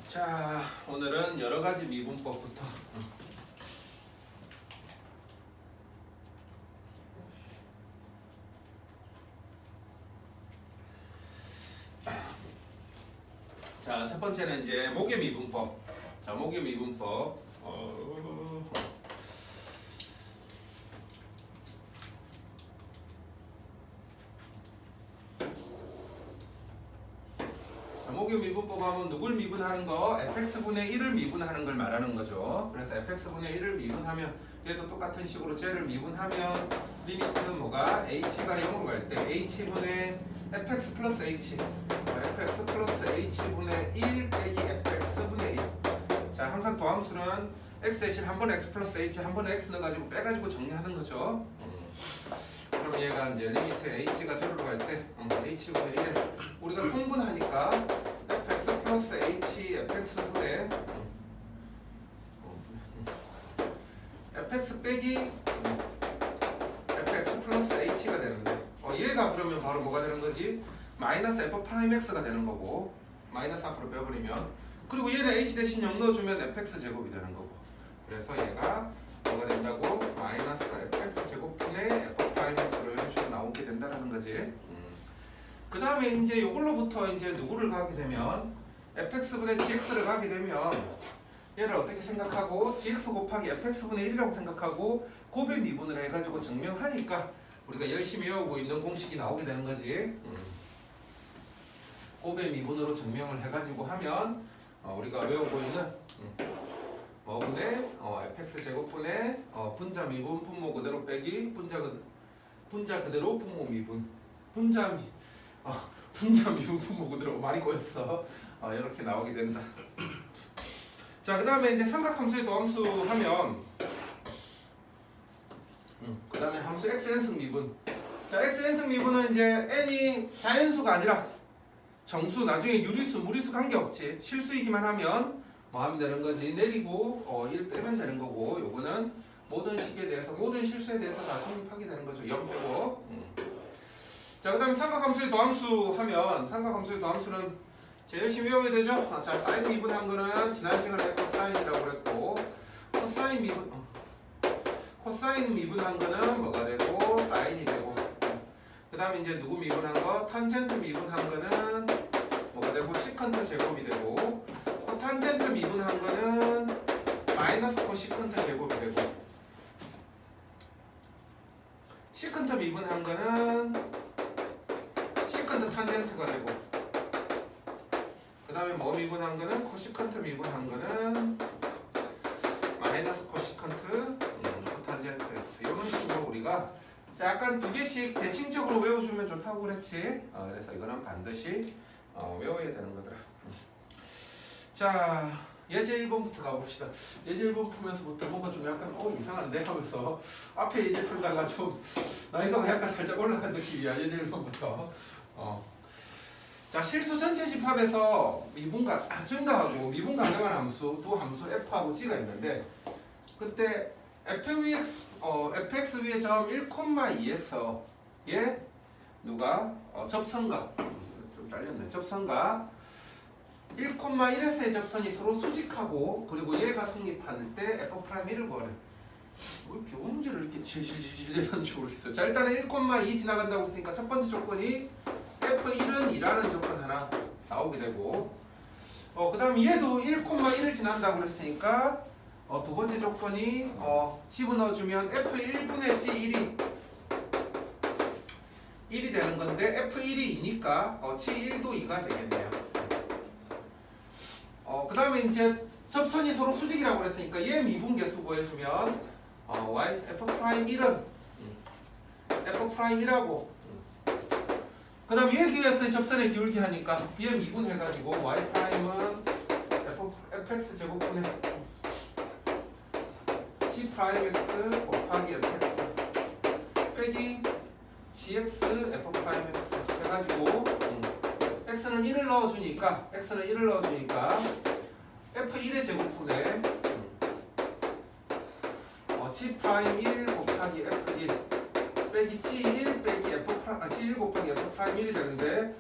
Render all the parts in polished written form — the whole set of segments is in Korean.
자, 오늘은 여러 가지 미분법부터 자, 첫 번째는 이제 목의 미분법. 자, 목의 미분법. 목의 미분법 하면 누굴 미분하는 거? fx분의 1을 미분하는 걸 말하는 거죠. 그래서 fx분의 1을 미분하면 얘도 똑같은 식으로 쟤를 미분하면 리미트 뭐가? h가 0으로 갈 때 h분의 fx 플러스 h fx 플러스 h분의 1 빼기 fx분의 1. 자, 항상 도함수는 x 대신 한 번에 x 플러스 h 한 번에 x 넣어가지고 빼가지고 정리하는 거죠. 그럼 얘가 이제 리미트 h가 0으로 갈 때 h분의 1 우리가 통분하니까 fx 플러스 h fx분의 fx 빼기 fx 플러스 h가 되는데 얘가 그러면 바로 뭐가 되는 거지? 마이너스 f 프라임 x가 되는 거고 마이너스 앞으로 빼버리면 그리고 얘는 h 대신 0 넣어주면 fx 제곱이 되는 거고 그래서 얘가 뭐가 된다고? 마이너스 fx 제곱분의 f 프라임 x로 이런 식으로 나오게 된다는 거지. 그 다음에 이제 이걸로부터 이제 누구를 가게 되면 fx분의 gx를 가게 되면 얘를 어떻게 생각하고 gx 곱하기 fx분의 1이라고 생각하고 곱의 미분을 해가지고 증명하니까 우리가 열심히 외우고 있는 공식이 나오게 되는 거지. 곱의 미분으로 증명을 해가지고 하면 우리가 외우고 있는 뭐분의 fx 제곱분의 분자 미분 분모 그대로 빼기 분자 그대로 분모 미분 분자 미분 분모 그대로 많이 꼬였어. 이렇게 나오게 된다. 자, 그 다음에 이제 삼각함수의 도함수 하면 그 다음에 함수 xn승 미분. 자, xn승 미분은 이제 n이 자연수가 아니라 정수, 나중에 유리수, 무리수 관계없지. 실수이기만 하면 뭐 하면 되는 거지. 내리고 1 빼면 되는 거고 요거는 모든 식에 대해서 모든 실수에 대해서 다 성립하게 되는 거죠. 0 빼고. 자, 그 다음에 삼각함수의 도함수 하면 삼각함수의 도함수는 제일 열심히 외워야 되죠. 자, 사인 미분한 거는 지난 시간에 코사인이라고 그랬고 코사인 미분한 거는 뭐가 되고 사인이 되고 그 다음에 이제 누구 미분한 거? 탄젠트 미분한 거는 뭐가 되고 시컨트 제곱이 되고 코탄젠트 미분한 거는 마이너스 코시컨트 제곱이 되고 시컨트 미분한 거는 시컨트 탄젠트가 되고 그 다음에 뭐 미분한 거는 코시컨트 미분한 거는 마이너스 코시컨트 코탄젠트 x 이런 식으로 우리가 약간 두 개씩 대칭적으로 외워주면 좋다고 그랬지. 그래서 이거는 반드시 외워야 되는 거더라. 자, 예제 1번부터 가봅시다. 예제 1번 풀면서부터 뭔가 좀 약간 이상한데 하면서 앞에 예제 풀다가 좀 난이도가 약간 살짝 올라간 느낌이야. 예제 1번부터. 자, 실수 전체 집합에서 미분가 증가하고 미분 가능한 함수 두 함수 f하고 g가 있는데 그때 fx 위의 점 1,2에서 얘 누가 접선과 좀 잘렸네. 접선과 1,1에서의 접선이 서로 수직하고 그리고 얘가 성립할 때 f'1을 구하래. 왜 이렇게 문제를 이렇게 질질질 내는지 모르겠어요. 자, 일단은 1,2 지나간다고 했으니까 첫 번째 조건이 f1은 2라는 조건 하나 나오게 되고 그 다음 얘도 1,1을 지난다고 그랬으니까 두 번째 조건이 집어넣어주면 f1분의 g1이 1이 되는 건데 f1이 2니까 g1도 2가 되겠네요. 그 다음에 이제 접선이 서로 수직이라고 그랬으니까 얘 미분계수 구해주면 y f'1은 f'1하고 그 다음 얘 기울기에서 접선의 기울기 하니까 얘 미분해가지고 y''은 fx 제곱분의 g'(x) 곱하기 fx 빼기 gx f'(x) 해가지고 x는 1을 넣어주니까 f1의 제곱분의 g'1 곱하기 f1 빼기 g1 빼기 g1 곱하기 f'1이 되는데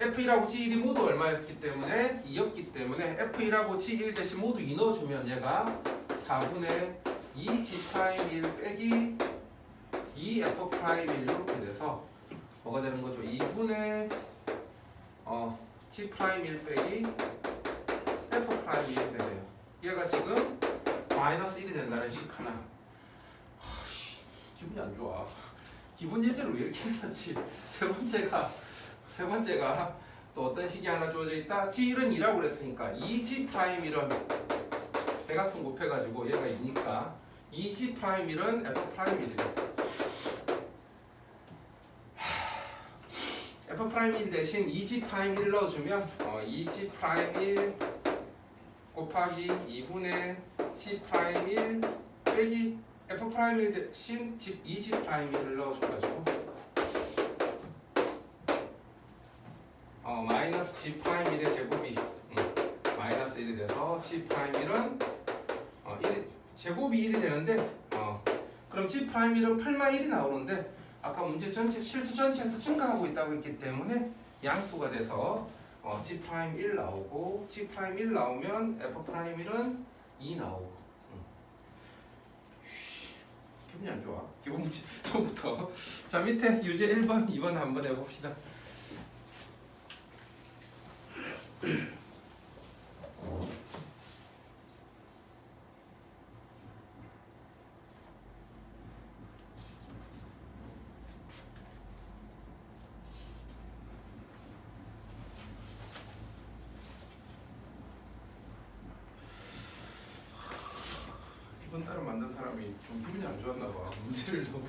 F1하고 G1이 모두 얼마였기 때문에 2였기 때문에 F1하고 G1 대신 모두 2 넣어주면 얘가 4분의 2 G'1 빼기 2 F'1 이렇게 돼서 뭐가 되는 거죠? 2분의 G'1 빼기 F'1이 되네요. 얘가 지금 마이너스 1이 된다는 식 하나. 기분이 안 좋아. 기분 예제를 왜 이렇게 해놨지? 세 번째가 또 어떤 식이 하나 주어져 있다? G1은 2라고 그랬으니까 2G'1은 대각선 곱해가지고 얘가 2니까 2G'1은 F'1이래. F'1 대신 2G'1 넣어주면 2G'1 곱하기 2분의 G'1 빼기 F'1 대신 2G'1을 넣어줘가지고 마이너스 G'1의 제곱이 마이너스 1이 돼서 G'1은 제곱이 1이 되는데 그럼 G'1은 8마 1이 나오는데 아까 문제 전체 실수 전체에서 증가하고 있다고 했기 때문에 양수가 돼서 G'1 나오고 G'1 나오면 F'1은 2 나오고 기분이 안 좋아. 기분 문제 처음부터. 자 밑에 유제 1번 2번 한번 해봅시다. 이번 따로 만든 사람이 좀 기분이 안 좋았나 봐. 문제를 너무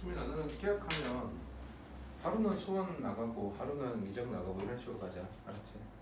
수민아 너는 계약하면 하루는 수원 나가고 하루는 미적 나가고 이런 식으로 가자. 알았지?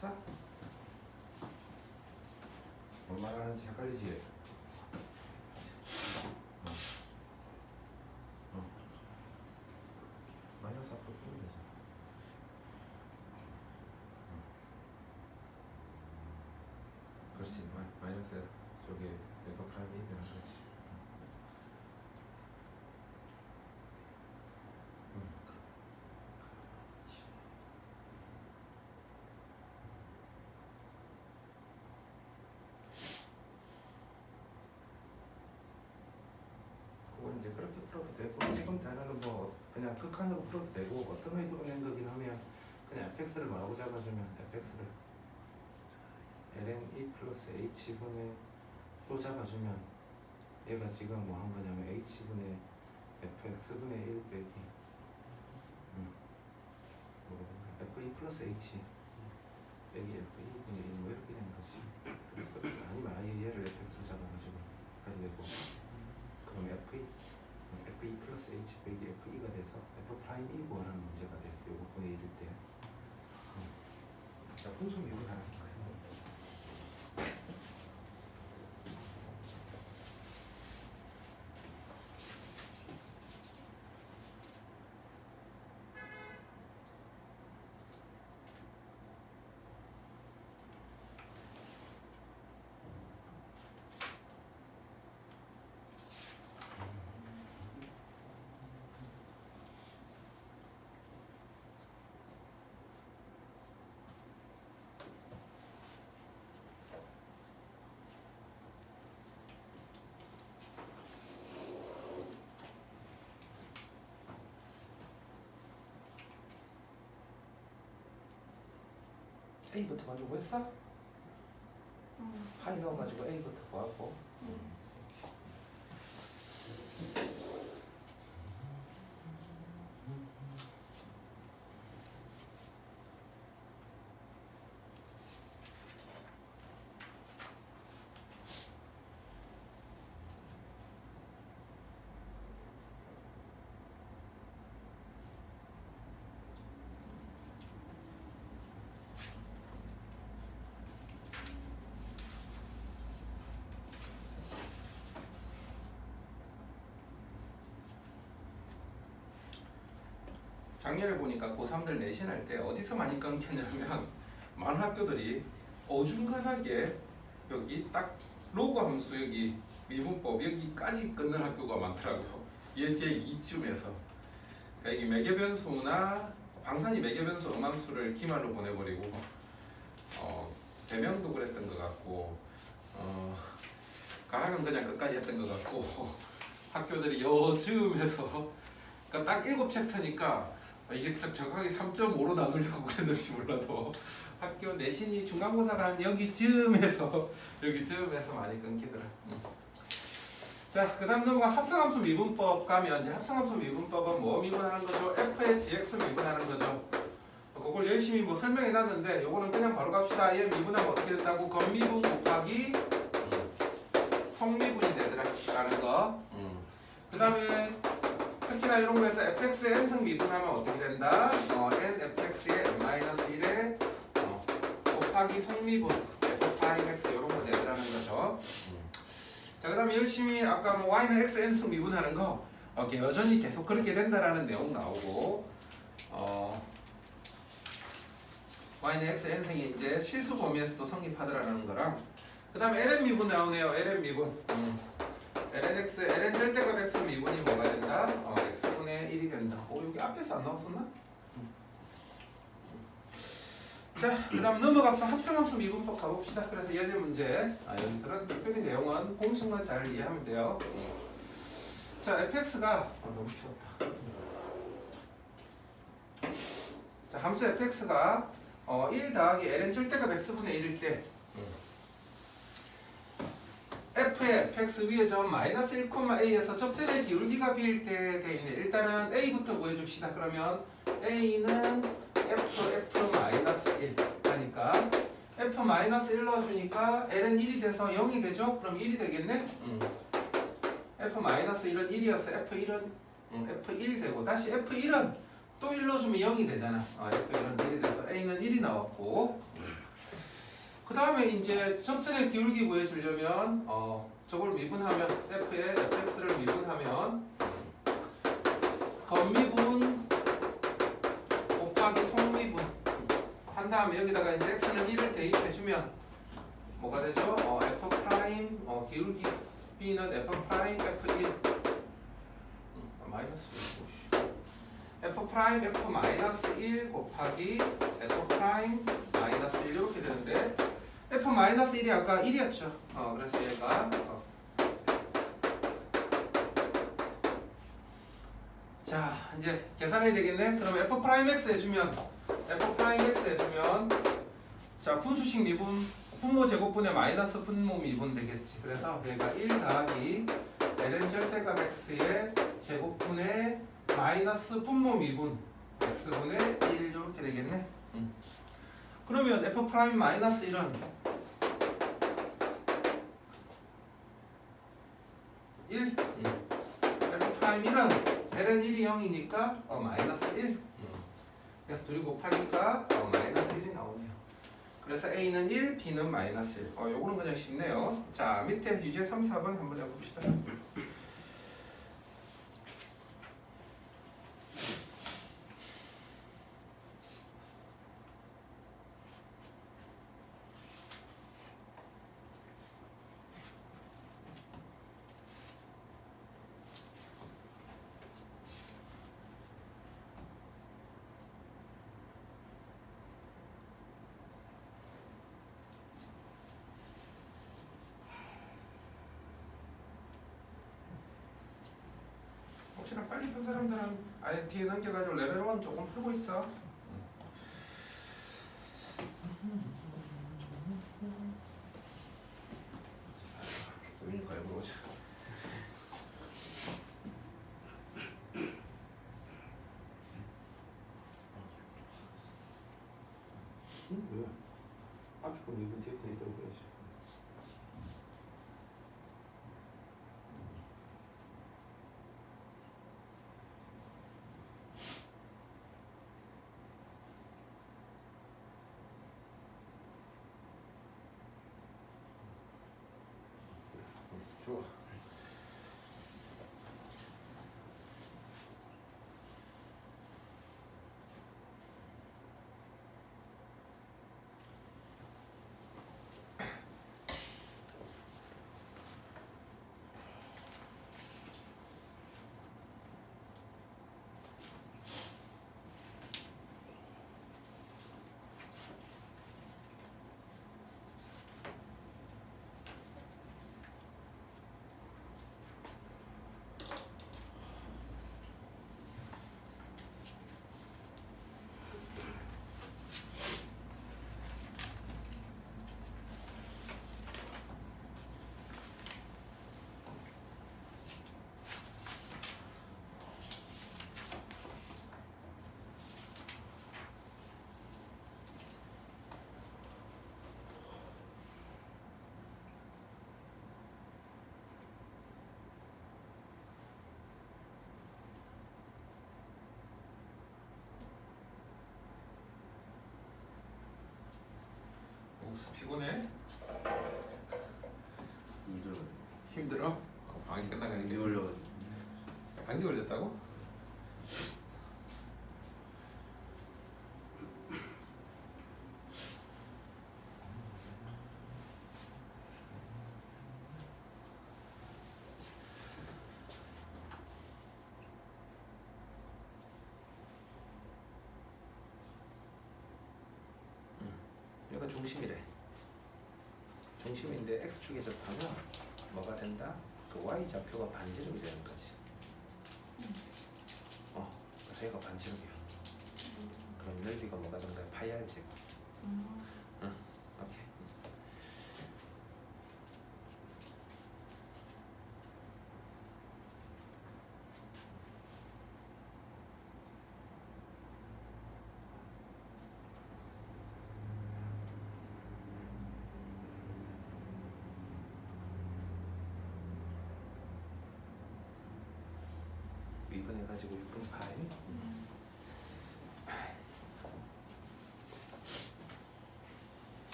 했어? 뭔 말하는지 헷갈리지? 마이너스 앞으로 풀면 되죠. 그렇지. 마이너스 저기 F 프라임이 되는 거지. 그건 이제 그렇게 풀어도 되고 지금 단어는 뭐 그냥 극한으로 풀어도 되고 어떤 의도로 낸 거긴 하면 그냥 fx를 뭐라고 잡아주면 fx를 ln e 플러스 h분의 또 잡아주면 얘가 지금 뭐 한 거냐면 h분의 fx분의 1 빼기 f2 플러스 h 빼기 f2분의 1 뭐 이렇게 되는 거지. 아니면 아예 얘를 fx로 잡아가지고 가야 되고 그럼 f2 플러스 h 빼기 f2가 돼서 f 프라임 2 구하라는 문제가 돼. 요거 분의 1일 때 자, 분수 미분하는 거예요. A부터 먼저 구했어? 파이 넣어가지고 A부터 구하고 작년에 보니까 고3들 내신할 때 어디서 많이 끊겼냐면 많은 학교들이 어중간하게 여기 딱 로그 함수 여기 미분법 여기까지 끊는 학교가 많더라고요. 예제 2쯤에서 그러니까 이게 매개변수나 방산이 매개변수 음함수를 기말로 보내버리고 배명도 그랬던 것 같고 가락은 그냥 끝까지 했던 것 같고 학교들이 요즘에서 그러니까 딱 7챕터니까 이게 정확하게 3.5로 나누려고 그랬는지 몰라도 학교 내신이 중간고사가 한 여기쯤에서 많이 끊기더라. 자, 그 다음 넘어가 합성함수 미분법 가면 이제 합성함수 미분법은 뭐 미분하는 거죠? f의 gx 미분하는 거죠. 그걸 열심히 뭐 설명해 놨는데 요거는 그냥 바로 갑시다. 얘 미분하면 어떻게 된다고? 건미분 곱하기 성미분이 되더라 라는 거. 그 다음에 특히나 이런 거에서 fx의 n승 미분하면 어떻게 된다? n fx의 n-1에 곱하기 성미분 f'(x) 이런 거 되더라는 거죠. 자, 그 다음에 열심히 아까 뭐 y는 x n승 미분하는 거 여전히 계속 그렇게 된다라는 내용 나오고 y는 x n승이 이제 실수 범위에서도 성립하더라는 거랑 그 다음에 ln 미분 나오네요. ln 미분 lnx, ln 절대값 x 미분이 뭐가 된다? x분의 1이 된다. 여기 앞에서 안 나왔었나? 자, 그 다음 넘어가서 합성함수 미분법 가봅시다. 그래서 예제 문제 여기서는 표기 내용은 공식만 잘 이해하면 돼요. 자, fx가 너무 쉬웠다. 자, 함수 fx가 1 더하기 ln 절대값 x분의 1일 때 f의 fx 위에 점 마이너스 1,a에서 접선의 기울기가 b일 때 돼 있네. 일단은 a부터 구해줍시다. 그러면 a는 f 마이너스 1 하니까 f 마이너스 1 넣어주니까 ln 1이 돼서 0이 되죠? 그럼 1이 되겠네? f 마이너스 1은 1이어서 f1은 f1 되고 다시 f1은 또 1 넣어주면 0이 되잖아. f1은 1이 돼서 a는 1이 나왔고 그 다음에 이제 접선의 기울기 구해주려면 저걸 미분하면 F에 fx를 미분하면 겉미분 곱하기 속미분 한 다음에 여기다가 이제 x는 1을 대입해주면 뭐가 되죠? f 프라임 기울기 b는 f 프라임 f1 마이너스 1 f 프라임 f 마이너스 1 곱하기 f 프라임 마이너스 1 이렇게 되는데 f 마이너스 1이 아까 1이었죠. 그래서 얘가 자 이제 계산해야 되겠네. 그럼 f 프라임 x 해주면 f 프라임 x 해주면 자 분수식 미분 분모 제곱분의 마이너스 분모 미분 되겠지. 그래서 얘가 1 더하기 ln 절대값 x의 제곱분의 마이너스 분모 미분 x분의 1 이렇게 되겠네. 그러면 f 프라임 마이너스 1은 1 f 프라임 1은 ln 1이 0이니까 마이너스 1 그래서 둘이 곱하니까 마이너스 1이 나오네요. 그래서 a는 1, b는 마이너스 1 요거는 그냥 쉽네요. 자 밑에 유제 3, 4번 한번 해봅시다. 혹시나 빨리 푼 사람들은 아예 뒤에 넘겨가지고 레벨 1 조금 풀고 있어. 그러니까 일부러 오자. 왜? 앞에 거 2분 뒤에 거 이대로 그려야지. 좋아. 목수 피곤해? 힘들어? 방학이 끝나가니까 감기 걸려가지고. 감기 걸렸다고? 여기가 중심이래. 중심인데 x축에 접하면 뭐가 된다? 그 y좌표가 반지름이 되는 거지. 그래서 얘가 반지름이야. 그럼 넓이가 뭐가 되는 거야? 파이 r 제곱. 응, 오케이. 위분해가지고 6분 파이.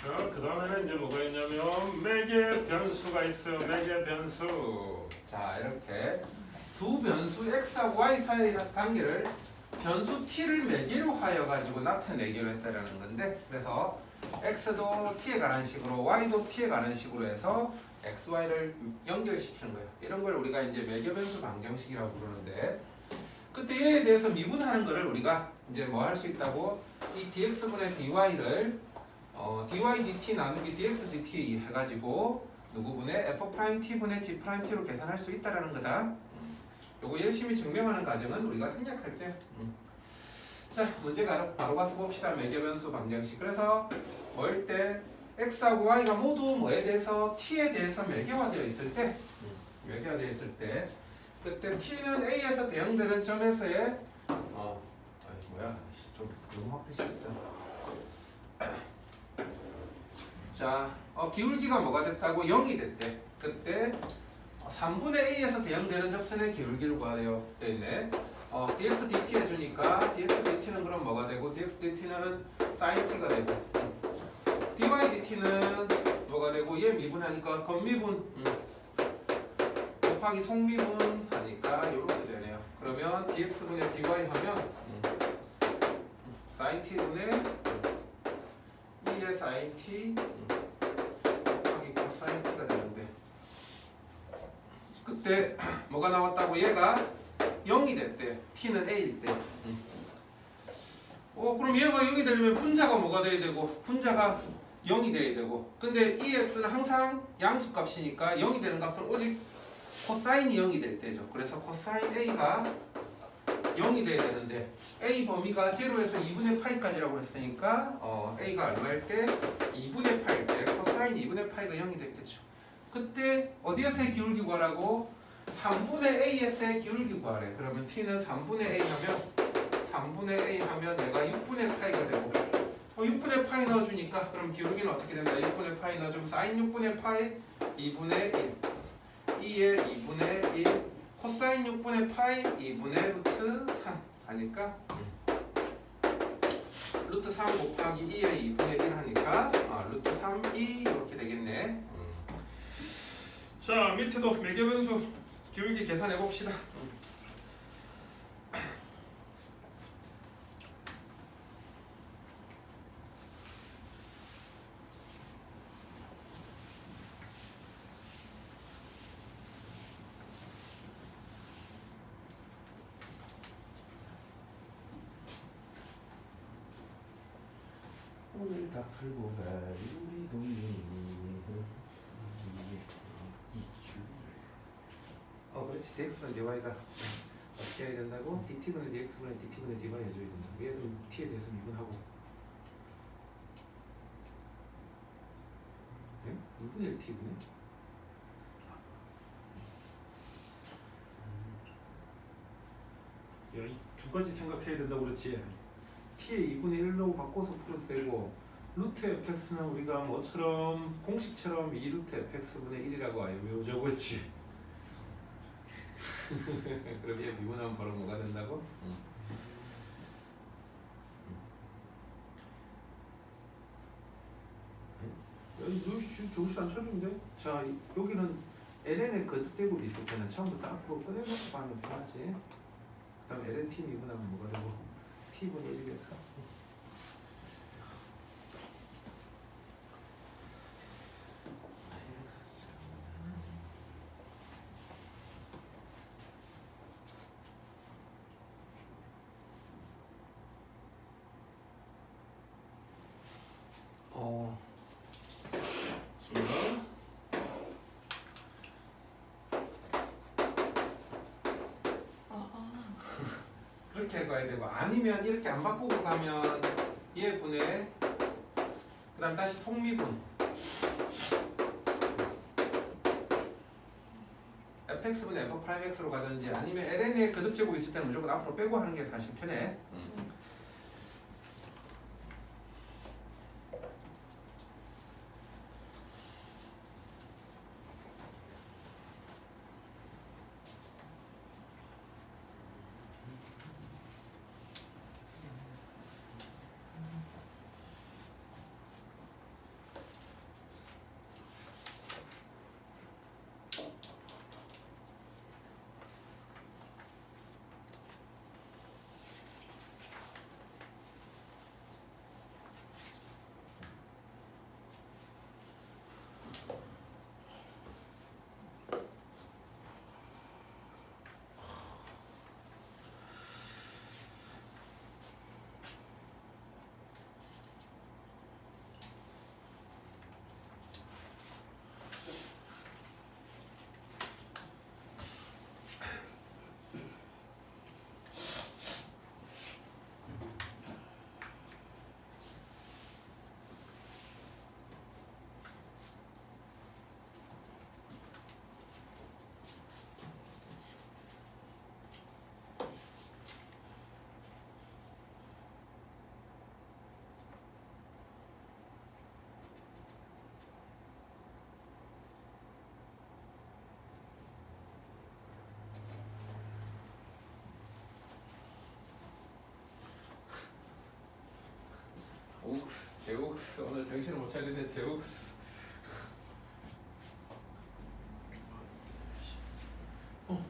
자, 그 다음에는 이제 뭐가 있냐면 매개 변수가 있어요. 매개 변수. 자, 이렇게 두 변수 x하고 y 사이의 관계를 변수 t를 매개로 하여 가지고 나타내기로 했다라는 건데, 그래서 x도 t에 관한 식으로 y도 t에 관한 식으로 해서 x, y를 연결시키는 거예요. 이런 걸 우리가 이제 매개 변수 방정식이라고 부르는데, 그때 얘에 대해서 미분하는 거를 우리가 이제 뭐 할 수 있다고, 이 dx분의 dy를 dy dt 나누기 dx dt 해가지고 누구분의 f't분의 g't로 계산할 수 있다라는 거다. 요거 열심히 증명하는 과정은 우리가 생략할게요. 자, 문제 바로 가서 봅시다. 매개변수 방정식. 그래서 뭐일 때 x하고 y가 모두 뭐에 대해서 t에 대해서 매개화되어 있을 때, 매개화되어 있을 때, 그때 t는 a에서 대응되는 점에서의 좀 너무 확대시켰죠. 자, 기울기가 뭐가 됐다고? 0이 됐대. 그때 3분의 a에서 대응되는 접선의 기울기를 구하래요. 되어 있네. dx dt 해주니까 dx dt는 그럼 뭐가 되고, dx dt는 sin t가 되고, dy dt는 뭐가 되고, 얘 미분하니까 겉미분 곱하기 속미분 하니까 이렇게 되네요. 그러면 dx분의 dy 하면 sin t분의 2의 sin t 곱하기 cos t가 되는데, 그때 뭐가 나왔다고? 얘가 0이 됐대. t는 a일 때. 그럼 얘가 0이 되려면 분자가 뭐가 돼야 되고, 분자가 0이 돼야 되고, 근데 이 x는 항상 양수값이니까 0이 되는 값은 오직 코사인이 0이 될 때죠. 그래서 코사인 a가 0이 돼야 되는데, a 범위가 0에서 2분의 파이까지라고 했으니까 a가 얼마일 때? 2분의 파일 때 코사인 2분의 파이가 0이 됐겠죠. 그때 어디에서의 기울기 구하라고? 3분의 a에서의 기울기 구하래. 그러면 t는 3분의 a 하면 얘가 6분의 파이가 되고, 6분의 파이 넣어주니까 그럼 기울기는 어떻게 된다? 6분의 파이 넣어주면 사인 6분의 파이 2분의 1 2의 2분의 1 코사인 6분의 파이 2분의 루트 3 하니까 루트 3 곱하기 2의 2분의 1 하니까 루트 3, 2 이렇게 되겠네. 자, 밑에도 매개변수 기울기 계산해 봅시다. 오늘 다 풀고 갈 우리 동네. 그렇지. dx분의 dy가 어떻게 해야 된다고? dt분의 dx분의 dt분의 dy 해줘야 된다. 얘도 t에 대해서 미분하고. 네? 2분의 1t분의? 야, 이 두 가지 생각해야 된다고 그랬지. t의 2분의 1로 바꿔서 풀어도 되고, 루트 fx는 우리가 뭐처럼 공식처럼 2루트 fx분의 1이라고 아예 외우자고 했지. 그럼 얘 미분하면 바로 뭐가 된다고? 여기 정신 안 차리는데? 자, 여기는 ln의 거듭제곱이 있을 때는 처음부터 앞으로 꺼내놓고 가면 편하지. 그 다음 ln t 미분하면 뭐가 되고? t분의 1에서 그렇게 가야 되고, 아니면 이렇게 안 바꾸고 가면 얘 분의 그 다음 다시 속미분 fx분의 f'x로 가든지, 아니면 ln의 거듭제곱 있을 때는 무조건 앞으로 빼고 하는 게 사실 편해. 제욱스 오늘 정신을 못 차리네. 제욱스.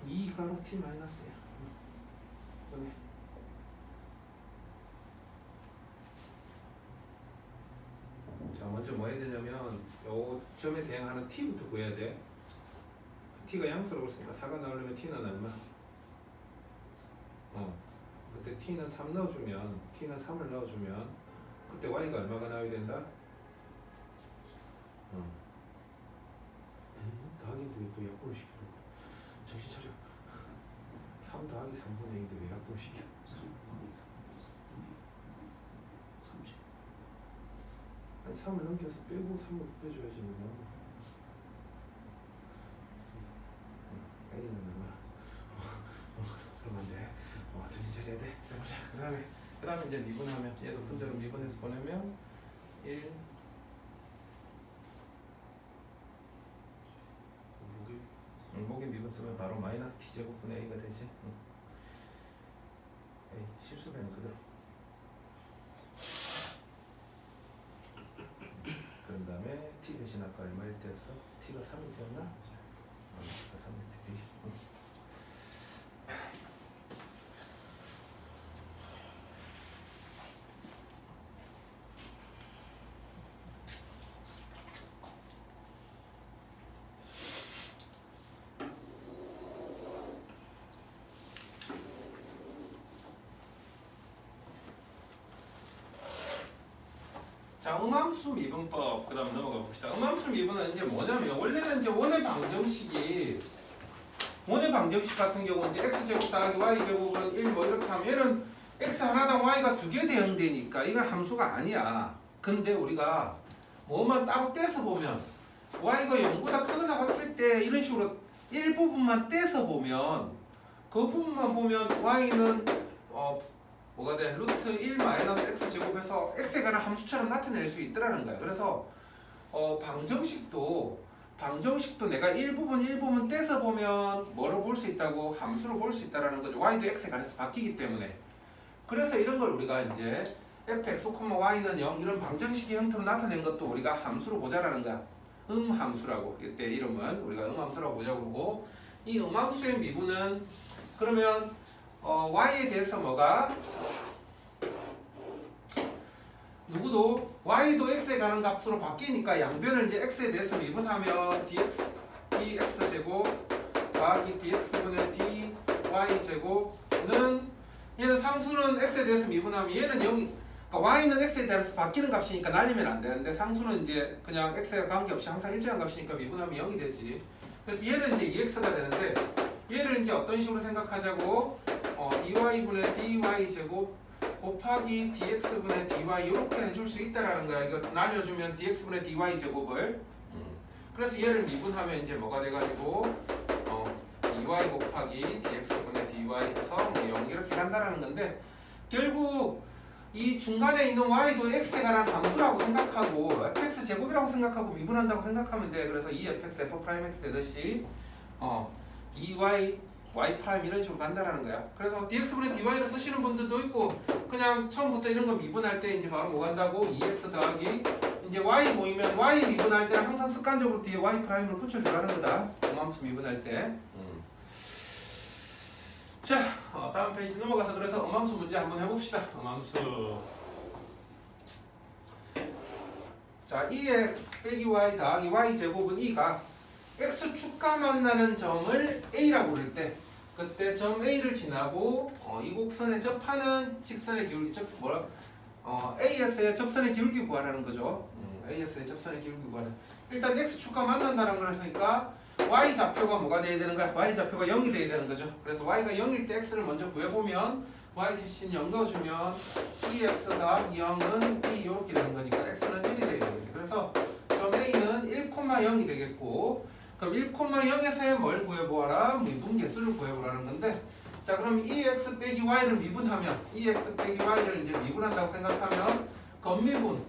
2 가로 t 마이너스야. 여기. 자, 먼저 뭐 해야 되냐면 요 점에 대응하는 t부터 구해야 돼. t가 양수로 있으니까 4가 나오려면 t는 얼마? 그때 t는 3 넣어주면 t는 3을 넣어주면 그때 y가 얼마가 나와야 된다? 더하기인데 또 약분을 시키려고. 정신 차려. 3 더하기 3분의 2인데 왜 약분을 시켜? 30. 아니 3을 넘겨서 빼고 3을 빼줘야지 뭐. A는 얼마? 그러면 안 돼. 정신 차려야 돼. 자 보자. 그 다음에 이제 미분하면 얘도 분자로 미분해서 보내면 1 목에 미분 쓰면 바로 마이너스 t제곱분의 a가 되지. 에이, 실수배는 그대로. 그런 다음에 t 대신 아까 얼마일 때였어? t가 3일 때였나? 3일 때. 자, 음함수 미분법 그 다음 넘어가 봅시다. 음함수 미분은 이제 뭐냐면 원래는 이제 원의 방정식 같은 경우는 이제 x제곱 더하기 y제곱은 1 뭐 이렇게 하면 얘는 x 하나당 y가 2개 대응되니까 이건 함수가 아니야. 근데 우리가 뭐만 따로 떼서 보면 y가 0보다 크거나 같을 때 이런 식으로 일부분만 떼서 보면 그 부분만 보면 y는 뭐가 돼? 루트 1 마이너스 x 제곱해서 x에 관한 함수처럼 나타낼 수 있더라는 거야. 그래서 방정식도 내가 일부분 떼서 보면 뭐로 볼 수 있다고? 함수로 볼 수 있다라는 거죠. y도 x에 관해서 바뀌기 때문에. 그래서 이런 걸 우리가 이제 fx, y는 0 이런 방정식의 형태로 나타낸 것도 우리가 함수로 보자라는 거야. 음함수라고. 이때 이름은 우리가 음함수라고 보자고 그러고, 이 음함수의 미분은 그러면 y에 대해서 뭐가 누구도 y도 x에 가는 값으로 바뀌니까 양변을 이제 x에 대해서 미분하면 dx 제곱 더하기 dx분의 dy 제곱은 얘는 상수는 x에 대해서 미분하면 얘는 0, 그러니까 y는 x에 대해서 바뀌는 값이니까 날리면 안 되는데 상수는 이제 그냥 x에 관계없이 항상 일정한 값이니까 미분하면 0이 되지. 그래서 얘는 이제 2x가 되는데 얘를 이제 어떤 식으로 생각하자고? dy분의 dy 제곱 곱하기 dx분의 dy 이렇게 해줄 수 있다라는 거야. 이거 날려주면 dx분의 dy 제곱을. 그래서 얘를 미분하면 이제 뭐가 돼가지고 dy 곱하기 dx분의 dy 해서 뭐 0 이렇게 간다라는 건데 결국 이 중간에 있는 y도 x에 관한 함수라고 생각하고 fx 제곱이라고 생각하고 미분한다고 생각하면 돼. 그래서 이 fx f'x 되듯이 dy y 프라임 이런 식으로 간다라는 거야. 그래서 dx분의 dy를 쓰시는 분들도 있고 그냥 처음부터 이런 거 미분할 때 이제 바로 뭐 간다고 2x 더하기 이제 y 모이면 y 미분할 때는 항상 습관적으로 뒤에 y 프라임을 붙여주라는 거다. 음함수 미분할 때. 자, 다음 페이지 넘어가서 그래서 음함수 문제 한번 해봅시다. 음함수. 자, 2x 빼기 y 더하기 y 제곱은 2가 x축과 만나는 점을 A라고 부를 때 그때 점 A를 지나고 이 곡선에 접하는 직선의 기울기 AS의 접선의 기울기 구하라는 거죠. AS의 접선의 기울기 구하는. 일단 x축과 만난다는 걸 했으니까 y 좌표가 뭐가 돼야 되는 거야? y 좌표가 0이 돼야 되는 거죠. 그래서 y가 0일 때 x를 먼저 구해보면 y 대신 0 넣어주면 2x 더하기 0은 2 이렇게 되는 거니까 x는 1이 되는 거죠. 그래서 점 A는 1,0이 되겠고 그럼 1,0에서의 뭘 구해보아라? 미분 개수를 구해보라는 건데 자 그럼 2x 빼기 y를 미분하면 2x 빼기 y를 이제 미분한다고 생각하면 겉미분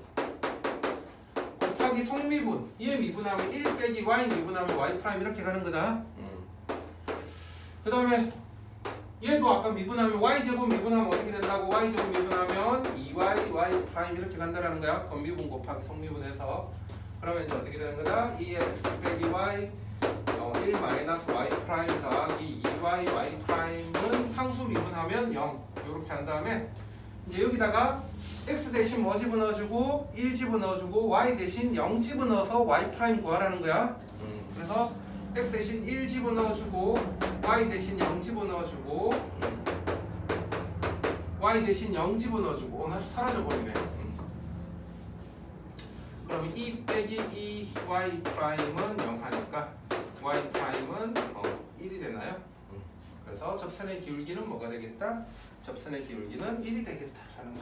곱하기 속미분 얘 미분하면 1 빼기 y 미분하면 y 프라임 이렇게 가는 거다. 그 다음에 얘도 아까 미분하면 y제곱 미분하면 어떻게 된다고? y제곱 미분하면 2y y 프라임 이렇게 간다라는 거야. 건미분 곱하기 성미분해서. 그러면 이제 어떻게 되는 거다? 2x 빼기 y 1 마이너스 y 프라임 더하기 2y y 프라임은 상수 미분하면 0 이렇게 한 다음에 이제 여기다가 x 대신 뭐 집어넣어주고 1 집어넣어주고 y 대신 0 집어넣어서 y 프라임 구하라는 거야. 그래서 x 대신 1 집어넣어주고 y 대신 0 집어넣어주고 y 대신 0 집어넣어주고 나 사라져버리네. 그러면 2 빼기 2y 프라임은 0 하니까 y 프라임은 1이 되나요? 그래서 접선의 기울기는 뭐가 되겠다? 접선의 기울기는 1이 되겠다라는 거.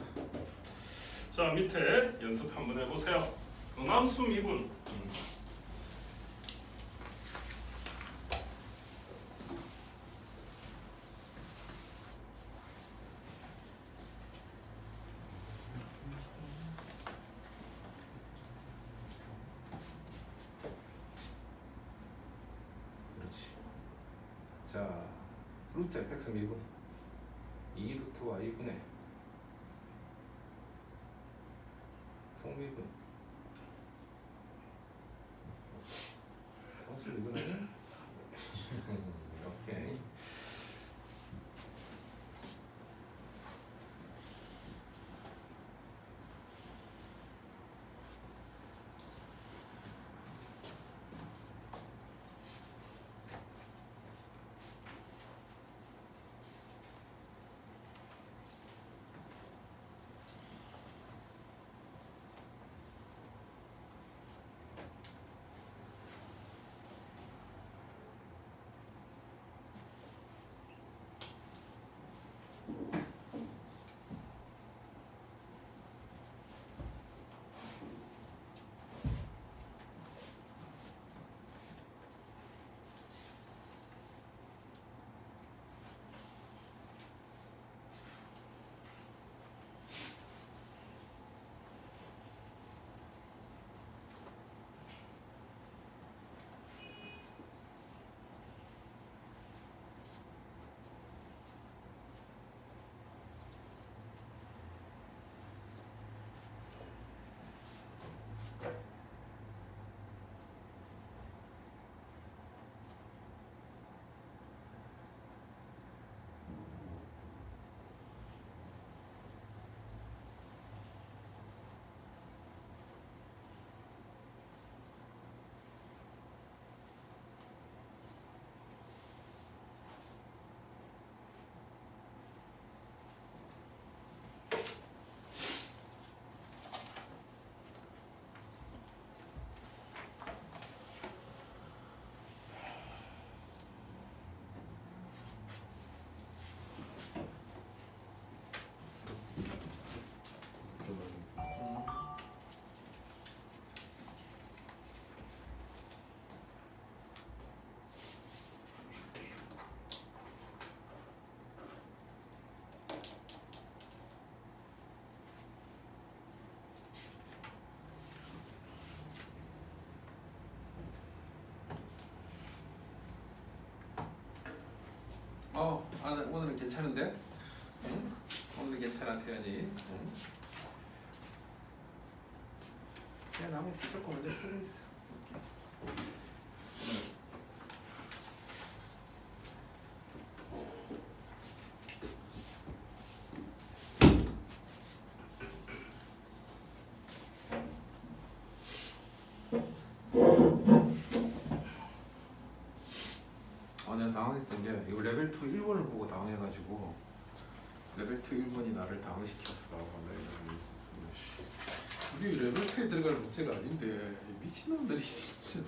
자 밑에 연습 한번 해보세요. 음함수 미분. 그렇지. 자, 루트 fx 미분 2 루트 y 분의 성미분 성실 미분하면 오케이. 오늘은 괜찮은데? 응? 오늘은 괜찮아 태연이. 응? 그냥 나무 뒤집고 먼저 풀어 있어. 내가 당황했던 게 이거 레벨 2 1번을 보고 당황해가지고 레벨 2 1번이 나를 당황시켰어. 우리 레벨 2에 들어갈 문제가 아닌데 미친놈들이 진짜.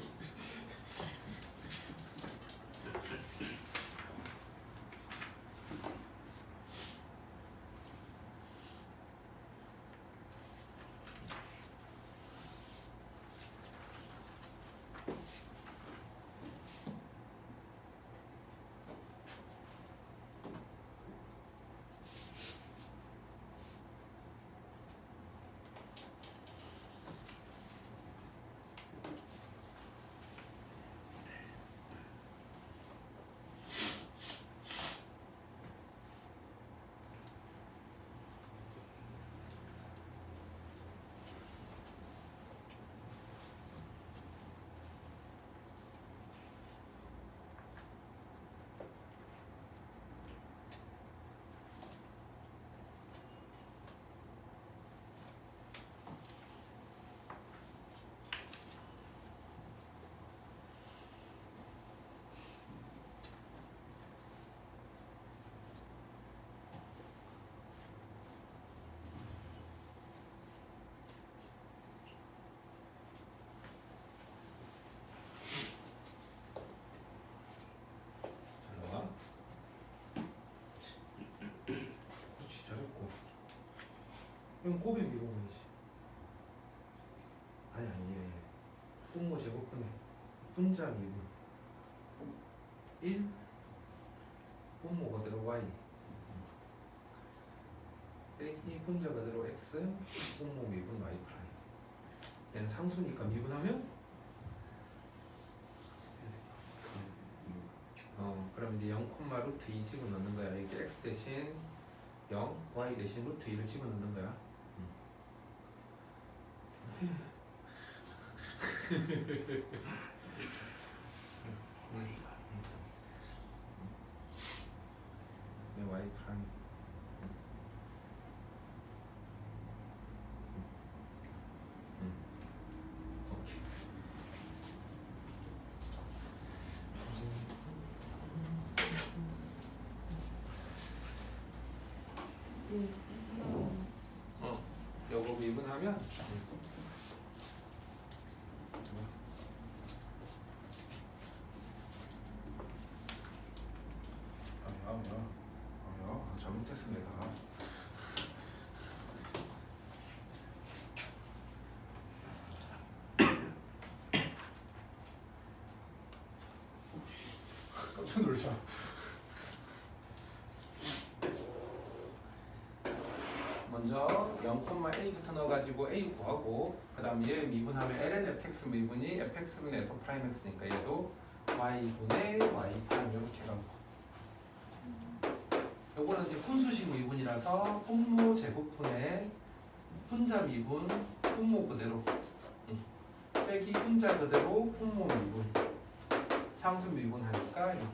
그럼 곱의 미분이지. 아니 분모 제곱분의 분자 미분 1 분모 그대로 y 빼기 분자 그대로 x 분모 미분 y 프라임. 얘는 상수니까 미분하면 그럼 이제 0, 루트 2 집어넣는 거야. 이게 x 대신 0, y 대신 루트 2를 집어넣는 거야. 네, y 프라임. 오케이. 요거 미분하면 잘못했어 내가. 깜짝 놀라. 먼저 0,a부터 넣어가지고 a 구하고 그 다음 얘 미분하면 ln fx 미분이 fx분의 f 프라임 x니까 얘도 y분의 y 프라임 이렇게 가고 요거는 이제 분수식 미분이라서 분모 제곱분의 분자 미분 분모 그대로 빼기 분자 그대로 분모 미분 상수 미분 하니까 이렇게.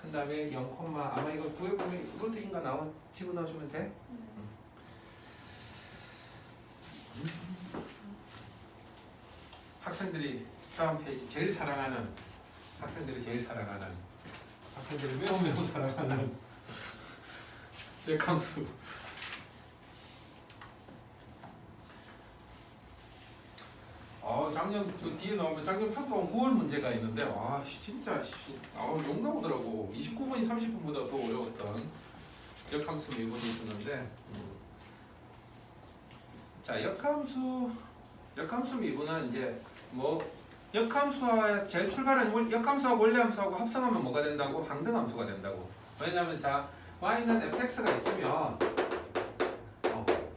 그 다음에 0, 아마 이거 구해보면 루트인가 나와 집어넣어주면 돼. 학생들이 다음 페이지 제일 사랑하는 학생들이 매우 사랑하는 역함수. 작년 그 뒤에 나오면 작년 평가원 9월 문제가 있는데 와 진짜 욕 나오더라고. 29번이 30분보다 더 어려웠던 역함수 미분이 있었는데 자 역함수 미분은 이제 뭐 역함수와 제일 출발은 역함수하고 원래함수하고 합성하면 뭐가 된다고? 항등함수가 된다고. 왜냐하면 자 y는 fx가 있으면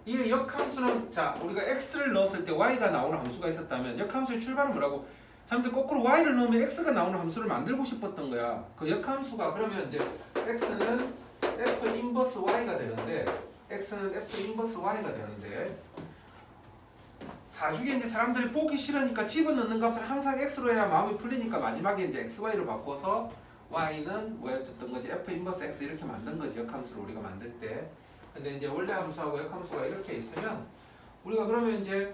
이게 역함수는 자 우리가 x를 넣었을 때 y가 나오는 함수가 있었다면 역함수의 출발은 뭐라고? 사람들 거꾸로 y를 넣으면 x가 나오는 함수를 만들고 싶었던 거야. 그 역함수가 그러면 이제 x는 f 인버스 y가 되는데 나중에 이제 사람들이 보기 싫으니까 집어넣는 값을 항상 x로 해야 마음이 풀리니까 마지막에 이제 xy로 바꿔서 y는 뭐였던 거지? f 인버스 x 이렇게 만든 거지. 역함수를 우리가 만들 때. 근데 이제 원래 함수하고 역함수가 이렇게 있으면 우리가 그러면 이제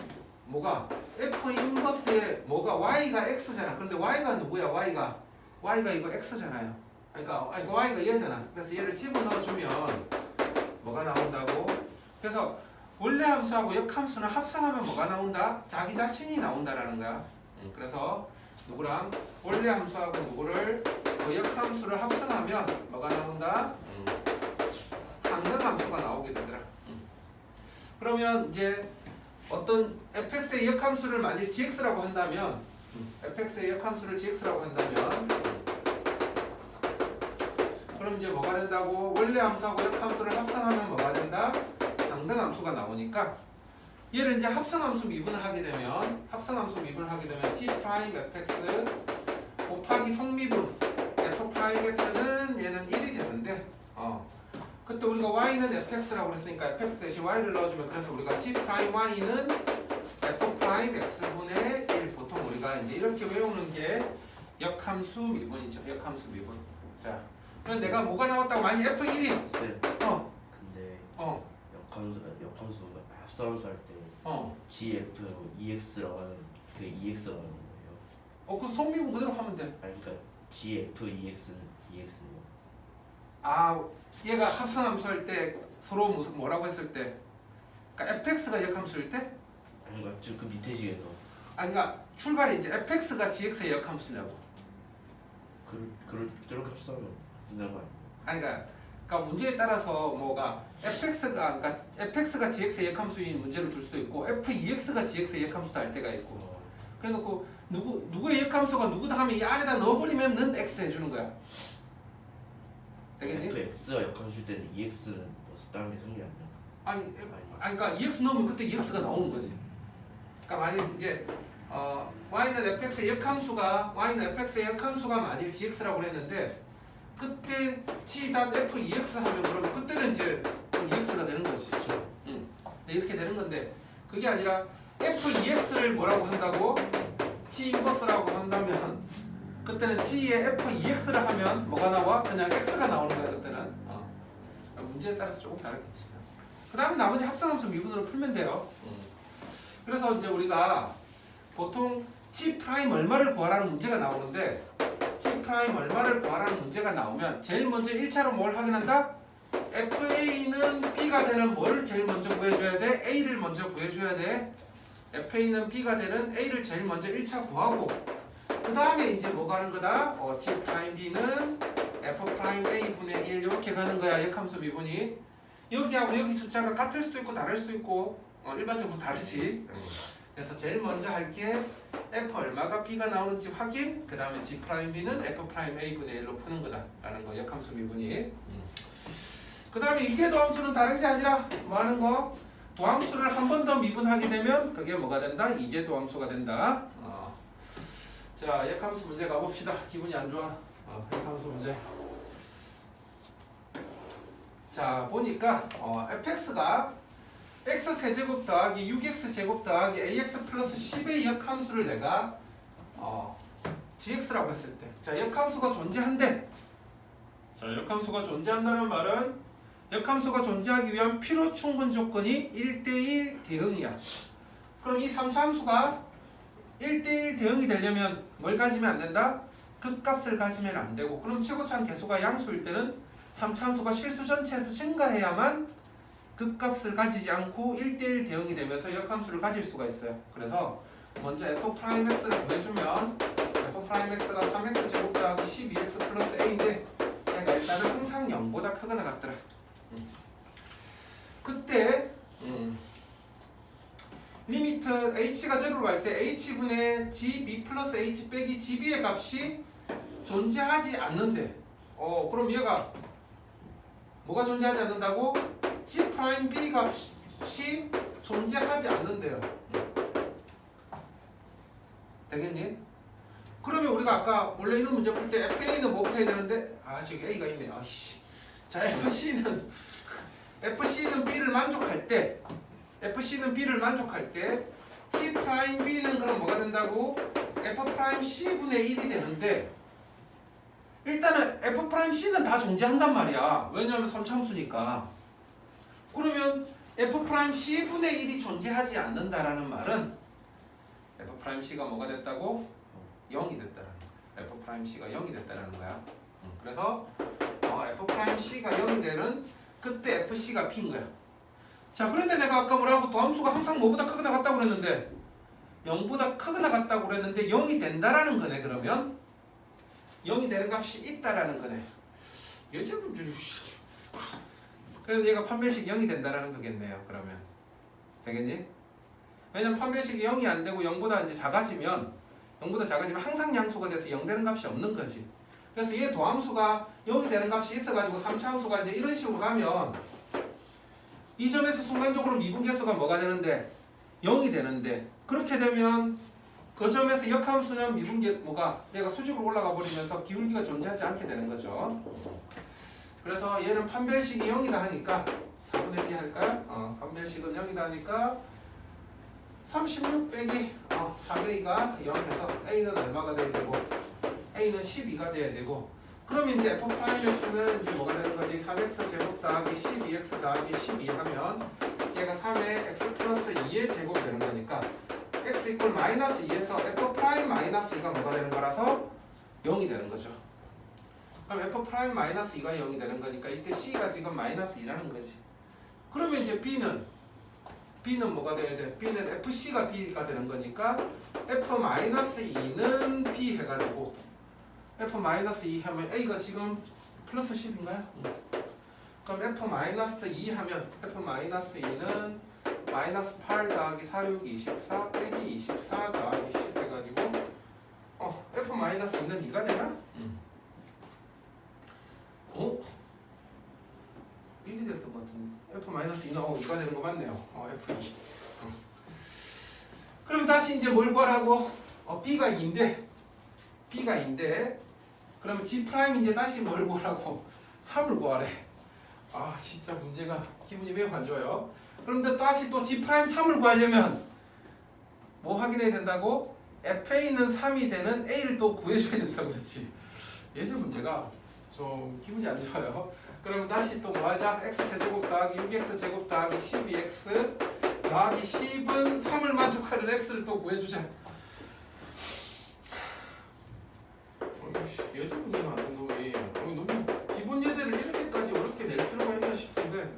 뭐가 f 인버스에 뭐가 y가 x잖아. 근데 y가 누구야? y가 이거 x잖아요. 그러니까 y가 얘잖아. 그래서 얘를 집어넣어주면 뭐가 나온다고? 그래서 원래 함수하고 역함수는 합성하면 뭐가 나온다? 자기 자신이 나온다라는 거야. 그래서 누구랑 원래 함수하고 누구를 그 역함수를 합성하면 뭐가 나온다? 항등함수가 나오게 되더라. 그러면 이제 어떤 fx의 역함수를 만약 gx라고 한다면 fx의 역함수를 gx라고 한다면 그럼 이제 뭐가 된다고? 원래 함수하고 역함수를 합성하면 뭐가 된다? 항등함수가 나오니까 얘를 이제 합성함수 미분을 하게 되면 g 프라임 fx 곱하기 성미분 f 프라임 x는 얘는 1이 되는데 그때 우리가 y는 fx라고 그랬으니까 fx 대신 y를 넣어주면 그래서 우리가 g 프라임 y는 f 프라임 x분의 1 보통 우리가 이제 이렇게 외우는 게 역함수 미분이죠. 역함수 미분. 자, 그럼 내가 뭐가 나왔다고? 만약 f1이 근데 역함수 합성함수 할 때 gf ex라고 하는 그 ex라고 하는 거예요. 그 성미분 그대로 하면 돼. 아니 그러니까 gf ex는 ex요. 얘가 합성함수 할 때 서로 무슨 뭐라고 했을 때 그러니까 fx가 역함수일 때? 아니 그러니까 지금 그 밑에 식에서 그러니까 출발이 이제 fx가 gx의 역함수냐고. 저렇게 합성하면 된다는 거 아니에요? 그러니까 그러니까 문제에 따라서 뭐가 fx가 gx의 역함수인 문제를 줄 수도 있고 f2x가 gx의 역함수다 할 때가 있고. 그래놓고 누구의 역함수가 누구다 하면 이 안에다 넣어버리면 는 x 해주는 거야. 되겠니? fx가 역함수일 때는 ex는 뭐 다른 게 생기지 않나? 아니 그러니까 EX 넣으면 그때 EX가 나오는 거지. 그러니까 만약 이제 y는 fx의 역함수가 만일 gx라고 그랬는데 그때 g.f2x 하면 그러면 그때는 이제 EX가 되는 거지. 응. 네, 이렇게 되는 건데 그게 아니라 f2x를 뭐라고 한다고? g 인버스라고 한다면 그때는 g에 f2x를 하면 뭐가 나와? 그냥 x가 나오는 거야 그때는. 문제에 따라서 조금 다르겠지. 그 다음에 나머지 합성함수 미분으로 풀면 돼요. 그래서 이제 우리가 보통 g 프라임 얼마를 구하라는 문제가 나오는데 g 프라임 얼마를 구하라는 문제가 나오면 제일 먼저 1차로 뭘 확인한다? fa는 b가 되는 뭐를 제일 먼저 구해줘야 돼? a를 먼저 구해줘야 돼. fa는 b가 되는 a를 제일 먼저 1차 구하고 그 다음에 이제 뭐가 하는 거다? g 프라임 b는 f 프라임 a 분의 1 이렇게 가는 거야. 역함수 미분이. 여기하고 여기 숫자가 같을 수도 있고 다를 수도 있고 일반적으로 다르지. 그래서 제일 먼저 할게 f 얼마가 b가 나오는지 확인. 그 다음에 g 프라임 b는 f 프라임 a 분의 1로 푸는 거다라는 거. 역함수 미분이. 그 다음에 이게 도함수는 다른 게 아니라 뭐 하는 거? 도함수를 한 번 더 미분하게 되면 그게 뭐가 된다? 이게 도함수가 된다. 자, 역함수 문제 가봅시다. 기분이 안 좋아. 역함수 문제. 자, 보니까 fx가 x세제곱 더하기 6x제곱 더하기 ax 플러스 10의 역함수를 내가 gx라고 했을 때, 자, 역함수가 존재한대. 자, 역함수가 존재한다는 말은 역함수가 존재하기 위한 필요 충분 조건이 1대1 대응이야. 그럼 이 3차함수가 1대1 대응이 되려면 뭘 가지면 안 된다? 극값을 가지면 안 되고, 그럼 최고차항 개수가 양수일 때는 3차함수가 실수 전체에서 증가해야만 극값을 가지지 않고 1대1 대응이 되면서 역함수를 가질 수가 있어요. 그래서 먼저 f'x를 구해주면 f'x가 3x 제곱 더하기 12x 플러스 a인데 얘가 일단은 항상 0보다 크거나 같더라. 그때 리미트 h가 제로로 갈 때 h분의 gb 플러스 h 빼기 gb의 값이 존재하지 않는데 그럼 얘가 뭐가 존재하지 않는다고? g 프라임 b 값이 존재하지 않는데요. 되겠니? 그러면 우리가 아까 원래 이런 문제 풀 때 fa는 뭐부터 해야 되는데 저기 a가 있네. 자, fc는 b를 만족할 때 g 프라임 b는 그럼 뭐가 된다고? f 프라임 c 분의 1이 되는데 일단은 f 프라임 c는 다 존재한단 말이야. 왜냐하면 3차함수니까. 그러면 f 프라임 c 분의 1이 존재하지 않는다라는 말은 f 프라임 c가 뭐가 됐다고? 0이 됐다라는 거야. f 프라임 c가 0이 됐다라는 거야. 그래서 f 프라임 c가 0이 되는 그때 fc가 p인 거야. 자, 그런데 내가 아까 뭐라고 도함수가 항상 뭐보다 크거나 같다고 그랬는데 0보다 크거나 같다고 그랬는데 0이 된다라는 거네. 그러면 0이 되는 값이 있다라는 거네. 여자분들이 그래서 얘가 판별식이 0이 된다라는 거겠네요. 그러면 되겠니? 왜냐면 판별식이 0이 안 되고 0보다 이제 작아지면 항상 양수가 돼서 0 되는 값이 없는 거지. 그래서 얘 도함수가 0이 되는 값이 있어가지고 3차함수가 이제 이런 식으로 가면 이 점에서 순간적으로 미분계수가 뭐가 되는데 0이 되는데, 그렇게 되면 그 점에서 역함수는 얘가 수직으로 올라가 버리면서 기울기가 존재하지 않게 되는 거죠. 그래서 얘는 판별식이 0이다 하니까 4분의 2 할까요? 판별식은 0이다 하니까 36 빼기 4배기가 0에서 a는 얼마가 돼야 되고 a는 12가 돼야 되고, 그러면 이제 f'x는 이제 뭐가 되는 거지? 3x 제곱 더하기 12x 더하기 12 하면 얘가 3의 x 플러스 2의 제곱 되는 거니까 x 이퀄 마이너스 2에서 f 프라임 마이너스 2가 뭐가 되는 거라서 0이 되는 거죠. 그럼 f 프라임 마이너스 2가 0이 되는 거니까 이때 c가 지금 마이너스 2라는 거지. 그러면 이제 b는 뭐가 돼야 돼? b는 fc가 b가 되는 거니까 f 마이너스 2는 b 해가지고 f 마이너스 2 하면 a가 지금 플러스 10인가요? 그럼 F-2 하면 F-2는 마이너스 8 더하기 4, 6, 24 빼기 24 더하기 10 해가지고 F-2는 2가 되나? 이게 됐던 것 같은데 F-2는 2가 되는 거 맞네요. F2 그럼 다시 이제 뭘 구하라고? B가 2인데 그러면 G' 이제 다시 뭘 구하라고? 3을 구하래. 아 진짜 문제가 기분이 매우 안 좋아요. 그런데 다시 또 G' 3을 구하려면 뭐 확인해야 된다고? FA는 3이 되는 A를 또 구해줘야 된다고 그랬지. 예제 문제가 좀 기분이 안 좋아요. 그러면 다시 또 뭐 하자? X세제곱 더하기 6X제곱 더하기 12X 더하기 10은 3을 만족하는 X를 또 구해주자. 예제 문제 만든 거니 너무 기본 예제를 이렇게까지 어렵게 낼 필요가 있나 싶은데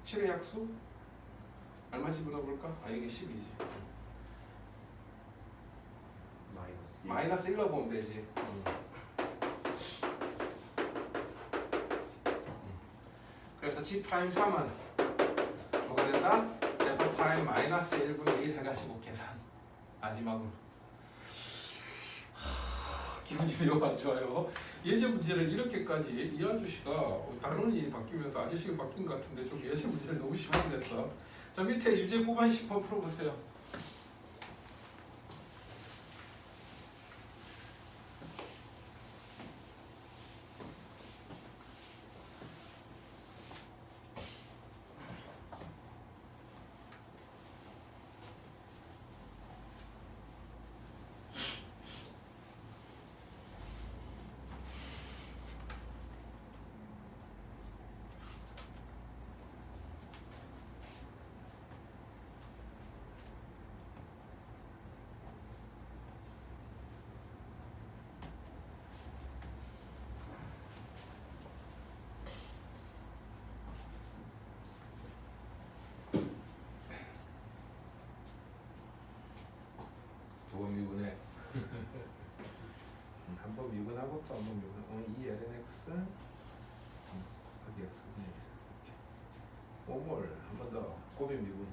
7의 약수? 얼마 집어넣어볼까? 이게 10이지 마이너스 1로 보면 되지 그래서 G' 3은 뭐가 된다? F' 마이너스 1분의 1 해가지고 계산 마지막으로 기분이 매우 안 좋아요. 예제 문제를 이렇게까지 이 아저씨가 단원이 바뀌면서 아저씨가 바뀐 것 같은데 좀 예제 문제를 너무 심하게 냈어. 자 밑에 유제 고반 10번 풀어보세요. 두 번 미분해. 한 번 미분하고 또 한 번 미분. 2 lnx 하기 x 이렇게. 5몰 한 번 더 고비 미분.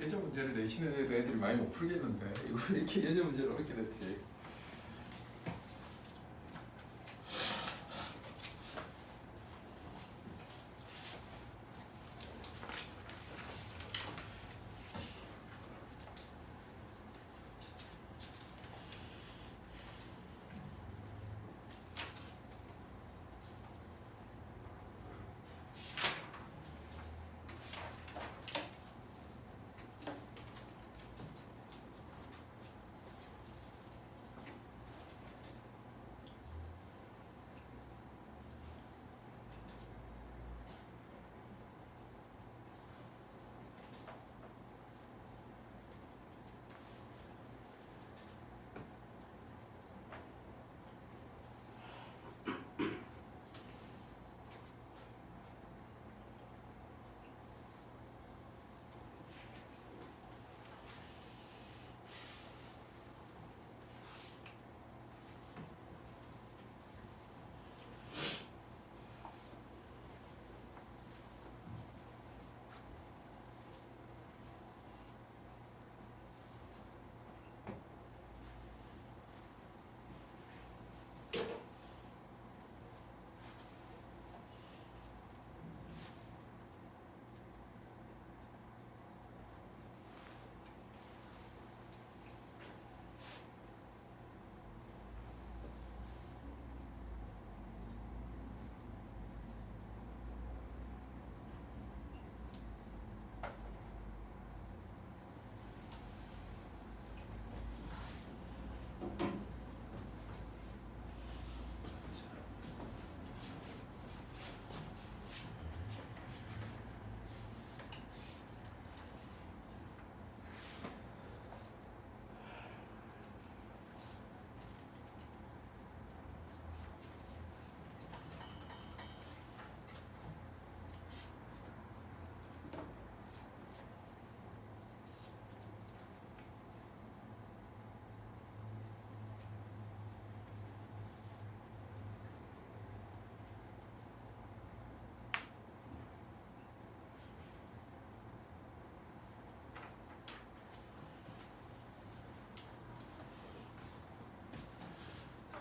예제 문제를 내시는 애들이 많이 못 풀겠는데 이거 이렇게 예제 문제를 어렵게 됐지.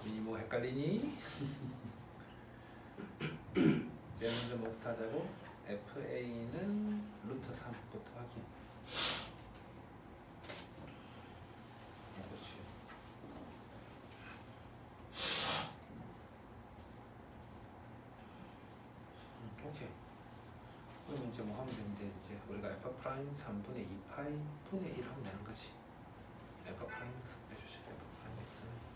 미니모 헷갈리니? 제일 먼저 뭐부터 하자고? FA는 루트 3부터 확인. 그렇지. 오케이. 그럼 이제 뭐 하면 되는데 이제 우리가 f 프라임 3분의 2 파이 분의 1 하면 되는 거지. f 프라임 x 빼주시죠. f 프라임 x는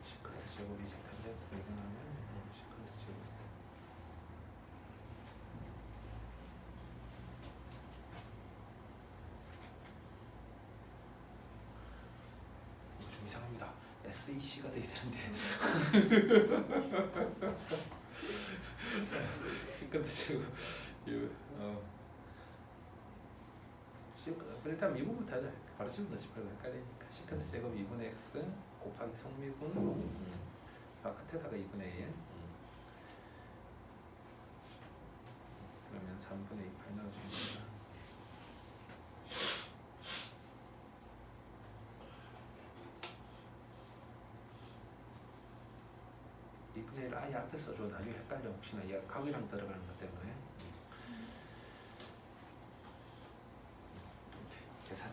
시크릿 제곱이 이제 탄젠트 이동하면 시크릿 제곱. 좀 이상합니다. SEC가 돼야 되는데. 시크릿 제곱. 일단 미분부터 하자. 바로 지금 넣지 별로 헷갈리니까. 시크릿 제곱 2분의 x 곱하기 성미분 끝에다가 2분의 1 그러면 3분의 2 8 넣어주면 됩니다. 이분의 1 아예 앞에 써줘. 나중에 헷갈려. 혹시나 얘가 각이랑 들어가는 것 때문에. 계산.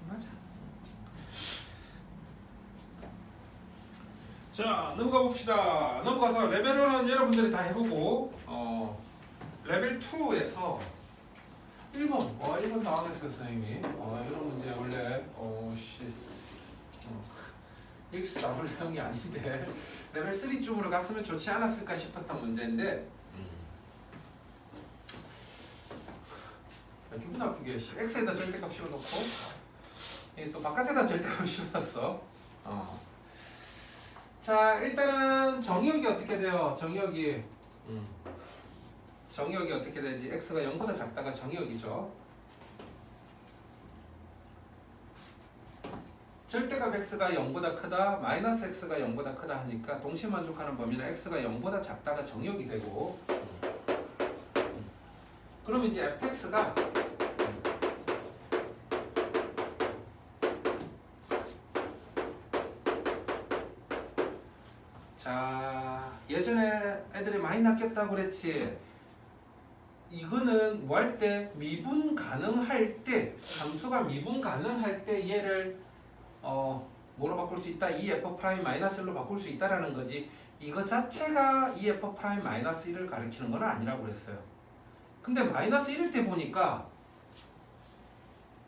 맞아. 자, 넘어가 봅시다. 넘어가서 레벨 1은 여러분들이 다 해보고 레벨 2에서 1번 1번 나와있어요 선생님이. 이런 문제 원래 x 나올형이 아닌데 레벨 3쪽으로 갔으면 좋지 않았을까 싶었던 문제인데 기분 나쁘게 x에다 절대값 씌워놓고 또 바깥에다 절대값 씌워놨어. 자, 일단은 정의역이 어떻게 돼요? 정의역이 어떻게 되지? x가 0보다 작다가 정의역이죠. 절대값 x가 0보다 크다, 마이너스 x가 0보다 크다 하니까 동시 만족하는 범위는 x가 0보다 작다가 정의역이 되고 그러면 이제 fx가 자, 예전에 애들이 많이 낚였다고 그랬지. 이거는 뭐 할 때 미분 가능할 때 함수가 미분 가능할 때 얘를 뭐로 바꿀 수 있다? 2f 프라임 마이너스 1로 바꿀 수 있다라는 거지. 이거 자체가 2f 프라임 마이너스 1을 가리키는 건 아니라고 그랬어요. 근데 마이너스 1일 때 보니까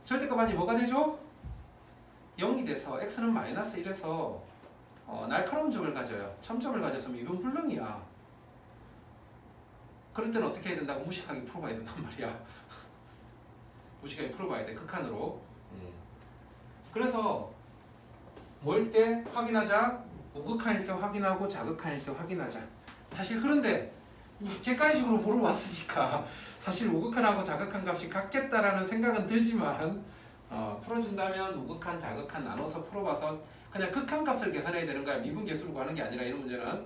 절대값이 뭐가 되죠? 0이 돼서 x는 마이너스 1에서 날카로운 점을 가져요. 첨점을 가져서 미분 불능이야. 그럴 때는 어떻게 해야 된다고? 무식하게 풀어봐야 된단 말이야. 무식하게 풀어봐야 돼. 극한으로. 그래서 뭐일 때 확인하자? 우극한일 때 확인하고 자극한일 때 확인하자. 사실 그런데 객관식으로 물어봤으니까 사실 우극한하고 자극한 값이 같겠다라는 생각은 들지만 풀어준다면 우극한, 자극한 나눠서 풀어봐서 그냥 극한값을 계산해야 되는 거야. 미분 계수를 구하는 게 아니라 이런 문제는.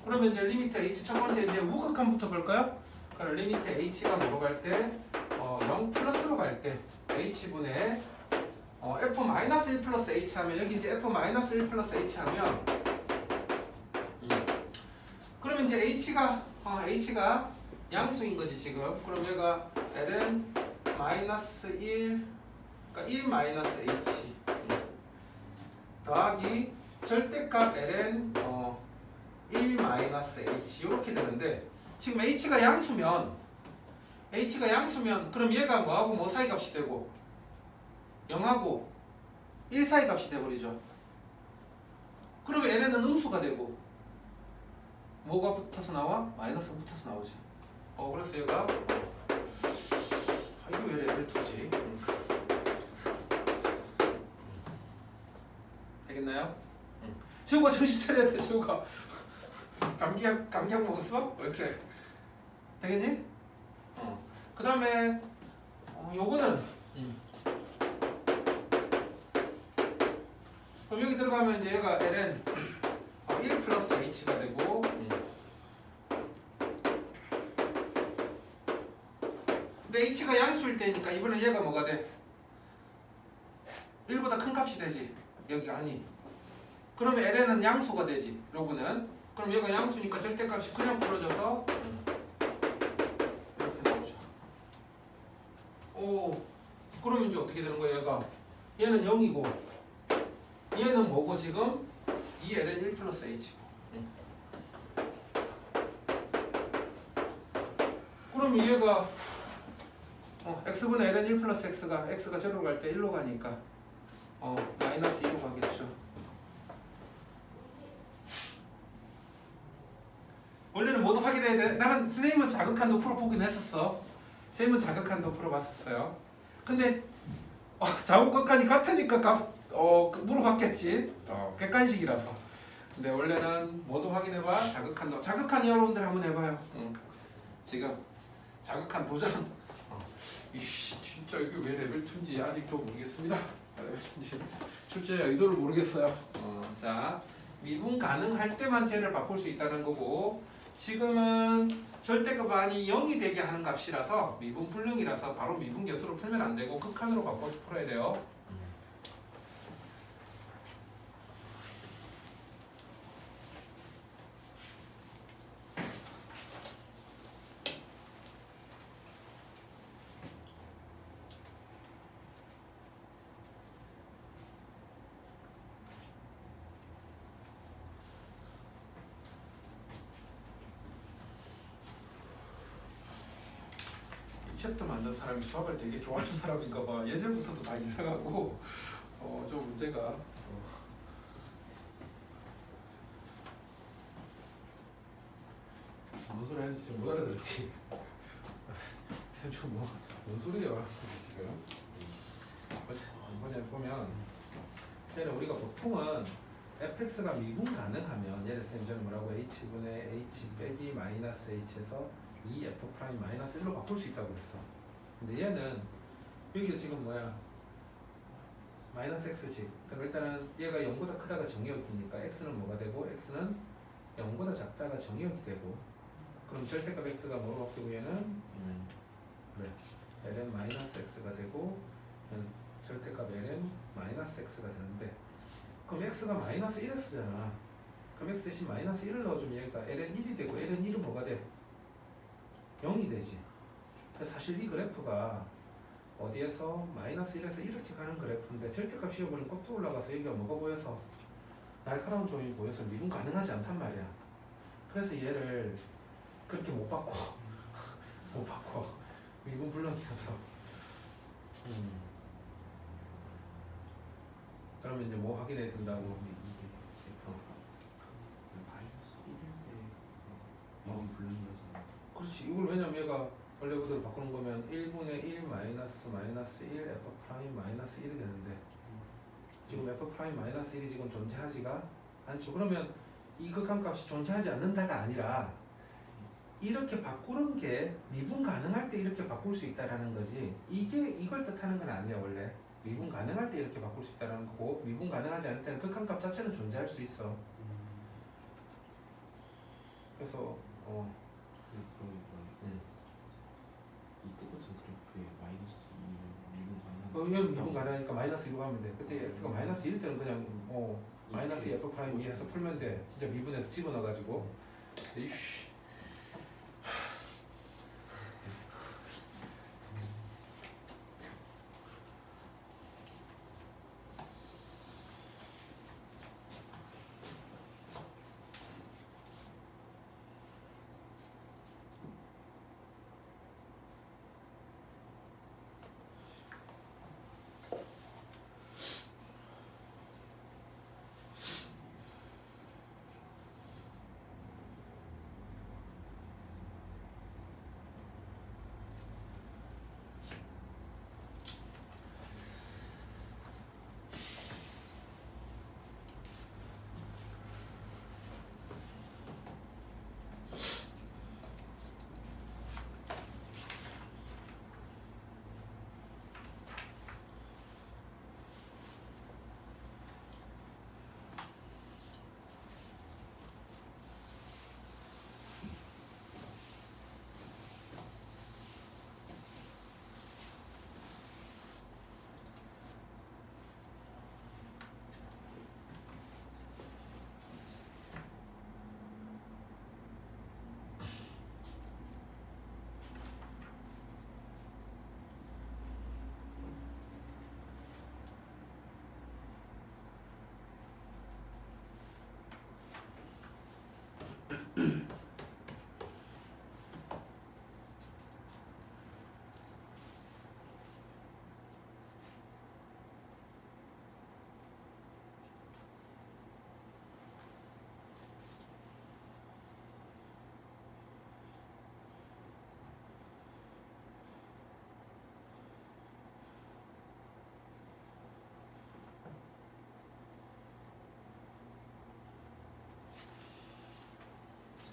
그러면 이제 리미트 h 첫 번째 이제 우극한부터 볼까요? 그럼 리미트 h가 뭐로 갈 때? 0 플러스로 갈 때 h분의 f-1 플러스 h 하면 여기 이제 f-1 플러스 h 하면 그러면 이제 h가 양수인 거지 지금. 그럼 얘가 ln -1 그러니까 1 마이너스 h 더하기 절대값 ln 1 마이너스 h 이렇게 되는데 지금 h가 양수면 그럼 얘가 뭐하고 뭐 사이 값이 되고 0하고 1 사이 값이 돼버리죠. 그러면 ln은 음수가 되고 뭐가 붙어서 나와? 마이너스가 붙어서 나오지. 그래서 얘가 이거 왜 레벨 2지? 되겠나요? 지우가 정신 차려야 돼. 지우가 감기약 먹었어? 왜 이렇게 되겠니? 그 다음에 요거는 그럼 여기 들어가면 이제 얘가 ln 1 플러스 h가 되고 근데 h가 양수일 때니까 이번엔 얘가 뭐가 돼? 1보다 큰 값이 되지. 여기가 아니. 그러면 ln은 양수가 되지. 로그는. 그럼 얘가 양수니까 절대값이 그냥 풀어져서 이렇게 나오죠. 그러면 이제 어떻게 되는 거야? 얘는 0이고 얘는 뭐고 지금? 2ln 1 플러스 h고. 그럼 얘가 x분의 ln 1 플러스 x가 0로 갈 때 1로 가니까 마이너스 2로 가겠죠. 원래는 모두 확인해야 돼. 나는 선생님은 자극한도 풀어보긴 했었어. 선생님은 자극한도 풀어봤었어요. 근데 자극한이 같으니까 물어봤겠지. 객관식이라서. 근데 원래는 모두 확인해봐. 자극한도. 자극한 여러분들 한번 해봐요. 지금 자극한 도전. 이씨 진짜 이게 왜 레벨 2인지 아직도 모르겠습니다. 출제의 의도를 모르겠어요. 자 미분 가능할 때만 쟤를 바꿀 수 있다는 거고 지금은 절대값 안이 0이 되게 하는 값이라서 미분 불능이라서 바로 미분 계수로 풀면 안 되고 극한으로 바꿔서 풀어야 돼요. 챕터 만든 사람이 수학을 되게 좋아하는 사람인가 봐. 예전부터도 다 이상하고 좀 문제가 무슨 소리 하는지 좀 못 알아들었지. 쌤 뭔 소리야 지금. 뭐냐 보면 얘는 우리가 보통은 fx가 미분 가능하면 예를 들어서 이제는 뭐라고 h분의 h 빼기 마이너스 h에서 2f 프라임 마이너스 1로 바꿀 수 있다고 그랬어. 근데 얘는 여기가 지금 뭐야? 마이너스 x지. 그럼 일단은 얘가 0보다 크다가 정의역이니까 x는 뭐가 되고 x는 0보다 작다가 정의역이 되고 그럼 절대값 x가 뭐로 바뀌고 얘는 그래 ln 마이너스 x가 되고 얘는 절대값 ln 마이너스 x가 되는데 그럼 x가 마이너스 1을 쓰잖아. 그럼 x 대신 마이너스 1을 넣어주면 얘가 ln 1이 되고 ln 1은 뭐가 돼? 0이 되지. 그래서 사실 이 그래프가 어디에서 마이너스 1에서 이렇게 가는 그래프인데 절대값 씌워버리면 꼭또 올라가서 여기가 뭐가 보여서 날카로운 점이 보여서 미분 가능하지 않단 말이야. 그래서 얘를 그렇게 못 바꿔. 미분 불능이라서. 그러면 이제 뭐 확인해야 된다고? 마이너스 1인데 미분 불능이어서. 그렇지. 이걸 왜냐면 얘가 원래 그대로 바꾸는 거면 1분의 1 마이너스 1 f 프라임 마이너스 1이 되는데 지금 f 프라임 마이너스 1이 지금 존재하지가 않죠. 그러면 이 극한값이 존재하지 않는다가 아니라 이렇게 바꾸는 게 미분 가능할 때 이렇게 바꿀 수 있다라는 거지. 이걸 뜻하는 건 아니야 원래. 미분 가능할 때 이렇게 바꿀 수 있다는 거고 미분 가능하지 않을 때는 극한값 자체는 존재할 수 있어. 그래서 이 똑같은 그래프에 마이너스 2는 미분 가능. 얘는 미분 가능하니까 마이너스 2로 가면 돼. 그때 x가 마이너스 1일 때는 그냥 마이너스 f 프라임 2에서 풀면 돼. 진짜 미분해서 집어넣어가지고. 이씨.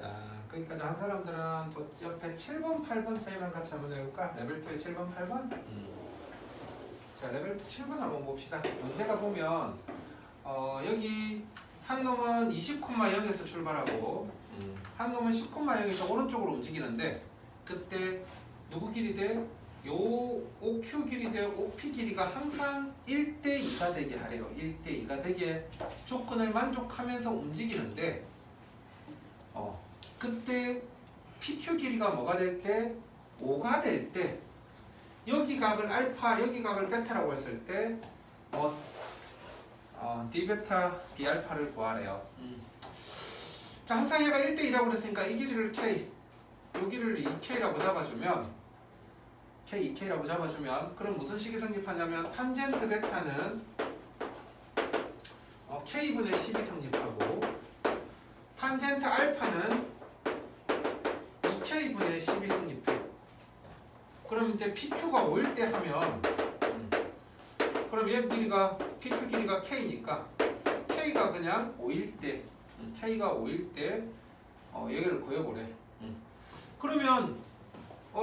자, 거기까지 한 사람들은 또 옆에 7번, 8번 쌤이랑 같이 한번 해볼까? 레벨 2의 7번, 8번? 자, 레벨 7번 한번 봅시다. 문제가 보면 여기 한 놈은 20,0에서 출발하고 한 놈은 10,0에서 오른쪽으로 움직이는데 그때 누구 길이 돼? 요 OQ 길이 돼 OP 길이가 항상 1대2가 되게 하래요. 1대2가 되게 조건을 만족하면서 움직이는데 그때 PQ 길이가 뭐가 될 때? 5가 될 때 여기 각을 알파, 여기 각을 베타라고 했을 때 D 베타, D 알파를 구하래요. 자, 항상 얘가 1대2라고 그랬으니까 이 길이를 K, 이 길이를 2K라고 잡아주면 K, 2K라고 잡아주면 그럼 무슨 식이 성립하냐면 탄젠트 베타는 K분의 10이 성립하고 탄젠트 알파는 2K분의 10이 성립해. 그럼 이제 PQ가 5일 때 하면 그럼 얘 길이가 PQ 길이가 K니까 K가 그냥 5일 때 K가 5일 때 얘를 구해보래. 그러면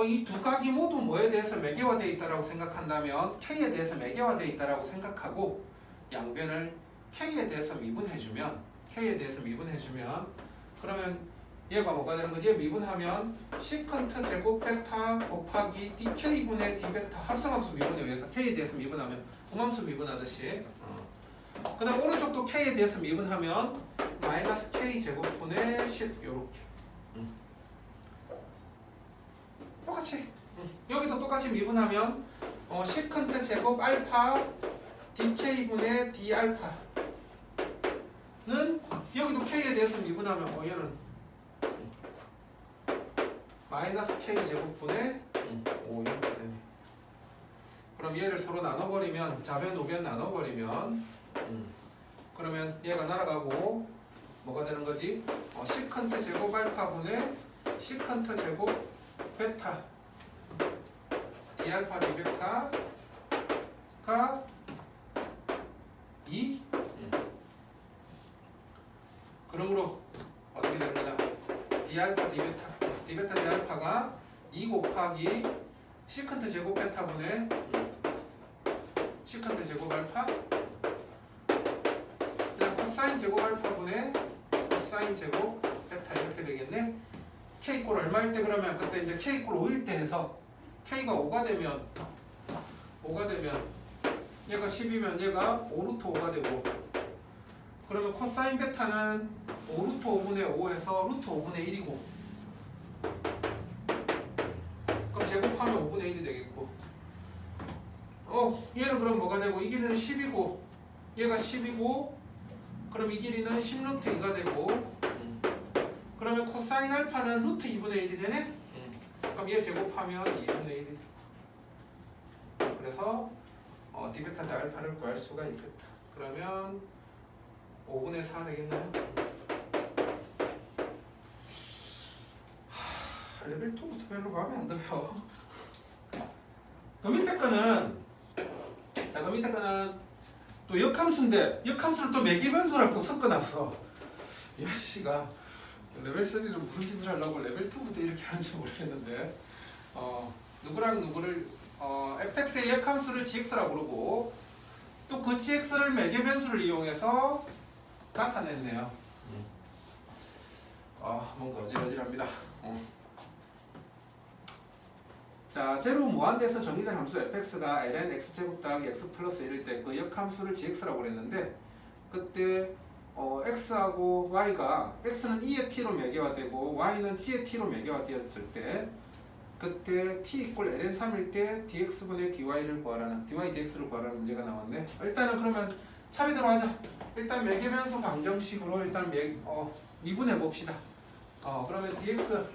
이 두 각이 모두 뭐에 대해서 매개화되어 있다라고 생각한다면 K에 대해서 매개화되어 있다라고 생각하고 양변을 K에 대해서 미분해주면 그러면 얘가 뭐가 되는 거지? 미분하면 시컨트 제곱 베타 곱하기 DK분의 D베타 합성함수 미분에 의해서 K에 대해서 미분하면 공함수 미분하듯이 그 다음 오른쪽도 K에 대해서 미분하면 마이너스 K 제곱분의 10 요렇게 똑같이 여기도 똑같이 미분하면 시컨트 제곱 알파 DK분의 D 알파는 여기도 K에 대해서 미분하면 얘는 마이너스 K 제곱분의 5 이렇게 되네. 그럼 얘를 서로 나눠버리면 좌변 우변 나눠버리면 그러면 얘가 날아가고 뭐가 되는 거지? 시컨트 제곱 알파분의 시컨트 제곱 베타 D 알파 D 베타가 2 그러므로 어떻게 되는 거냐? D 알파 D 베타 D 베타 D 알파가 2 곱하기 시컨트 제곱 베타분의 시컨트 제곱 알파 그냥 코사인 제곱 알파분의 코사인 제곱 베타 이렇게 되겠네. K 꼴 얼마일 때 그러면 그때 이제 K 꼴 5일 때 해서 K가 5가 되면 얘가 10이면 얘가 5루트 5가 되고 그러면 코사인 베타는 5루트 5분의 5 해서 루트 5분의 1이고 그럼 제곱하면 5분의 1이 되겠고 얘는 그럼 뭐가 되고 이 길이는 10이고 얘가 10이고 그럼 이 길이는 10루트 2가 되고 그러면 코사인 알파는 루트 2분의 1이 되네? 그럼 얘 제곱하면 2분의 1이 되고 그래서 D베타 대 알파를 구할 수가 있겠다. 그러면 5분의 4 되겠네요. 레벨 2부터 별로 마음에 안 들어요. 그 밑에 거는 또 역함수인데 역함수를 또 매기변수라고 섞어놨어. 이 아저씨가 레벨 3를 무슨 짓을 하려고 레벨 2부터 이렇게 하는지 모르겠는데 누구랑 누구를 fx의 역함수를 gx라고 부르고 또 그 gx를 매개변수를 이용해서 나타냈네요. 뭔가 어질어질합니다. 자, 제로 무한대에서 정의된 함수 fx가 ln x제곱 더하기 x 플러스 1일 때 그 역함수를 gx라고 그랬는데 그때 x하고 y가 x는 e의 t로 매개화되고 y는 g의 t로 매개화되었을 때 그때 t 이꼴 ln 3일 때 dx분의 dy를 구하라는 dy dx를 구하라는 문제가 나왔네. 일단은 그러면 차례대로 하자. 일단 매개변수 방정식으로 일단 미분해 봅시다. 그러면 dx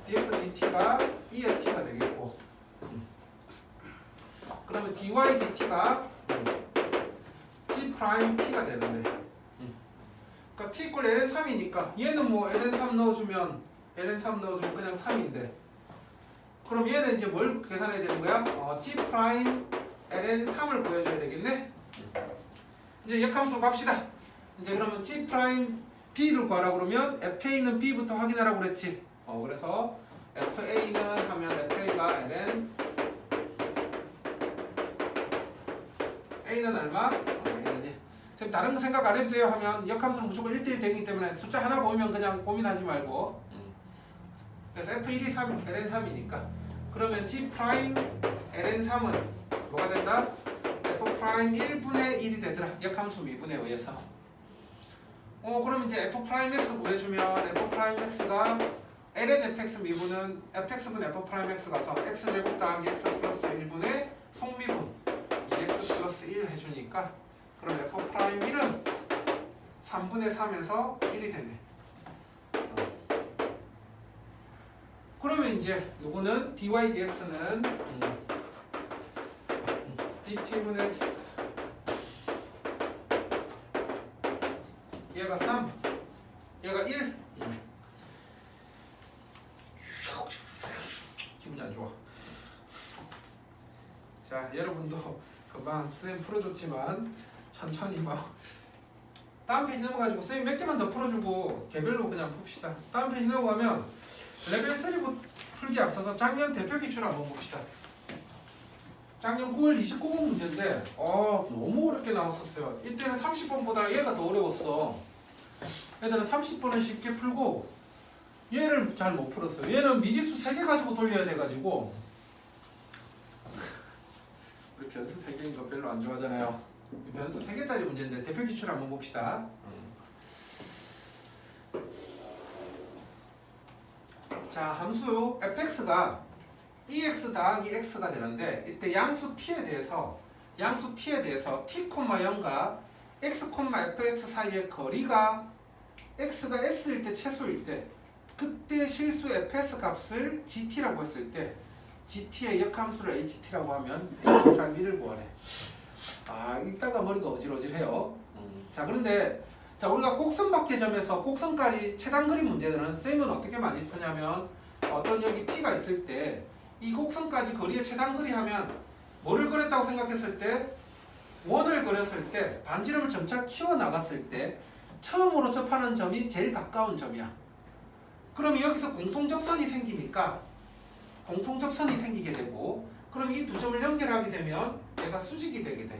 dt가 e의 t가 되겠고 그러면 dy dt가 g 프라임 t가 되는데 그러니까 t 이꼴 ln 3이니까 얘는 뭐 ln 3 넣어주면 그냥 3인데 그럼 얘는 이제 뭘 계산해야 되는 거야? g 프라임 ln 3을 구해줘야 되겠네. 이제 역함수 갑시다. 이제 그러면 g 프라임 B를 구하라고 그러면 FA는 B부터 확인하라고 그랬지. 그래서 FA는 하면 FA가 ln A는 얼마? A는 선생님 다른 거 생각 안 해도 돼요 하면 역함수는 무조건 1대1 되기 때문에 숫자 하나 보이면 그냥 고민하지 말고. 그래서 F1이 3, ln 3이니까 그러면 G 프라임 ln 3은 뭐가 된다? F 프라임 1분의 1이 되더라. 역함수 미분에 의해서. 그럼 이제 F 프라임 X 구해주면 F 프라임 X가 ln fx 미분은 fx분 F 프라임 X가 서 x 제곱 더하기 x 플러스 1분의 속미분 2x 플러스 1 해주니까 그럼 F 프라임 1은 3분의 3에서 1이 되네. 그러면 이제 요거는 dy dx는 dt분의 dx 얘가 3 얘가 1 기분이 안 좋아. 자 여러분도 금방 쌤 풀어줬지만 천천히 막 다음 페이지 넘어가지고 쌤 몇 개만 더 풀어주고 개별로 그냥 풉시다. 다음 페이지 넘어가면 레벨 3 풀기 앞서서 작년 대표 기출 한번 봅시다. 작년 9월 29번 문제인데 너무 어렵게 나왔었어요. 이때는 30번보다 얘가 더 어려웠어. 얘들은 30번은 쉽게 풀고 얘를 잘 못 풀었어요. 얘는 미지수 3개 가지고 돌려야 돼가지고 우리 변수 3개인 거 별로 안 좋아하잖아요. 변수 3개짜리 문제인데 대표 기출 한번 봅시다. 자 함수 fx가 ex 더하기 x가 되는데 이때 양수 t에 대해서 t, 0과 x, fx 사이의 거리가 x가 s일 때 최소일 때 그때 실수 fs 값을 gt라고 했을 때 gt의 역함수를 ht라고 하면 h'1을 구하래. 이따가 머리가 어질어질해요. 자 그런데 자 우리가 곡선박해점에서 곡선까지 최단거리 문제들은 쌤은 어떻게 많이 푸냐면 어떤 여기 t가 있을 때 이 곡선까지 거리의 최단거리 하면 뭐를 그렸다고 생각했을 때 원을 그렸을 때 반지름을 점차 키워나갔을 때 처음으로 접하는 점이 제일 가까운 점이야. 그럼 여기서 공통접선이 생기니까 공통접선이 생기게 되고 그럼 이 두 점을 연결하게 되면 얘가 수직이 되게 돼.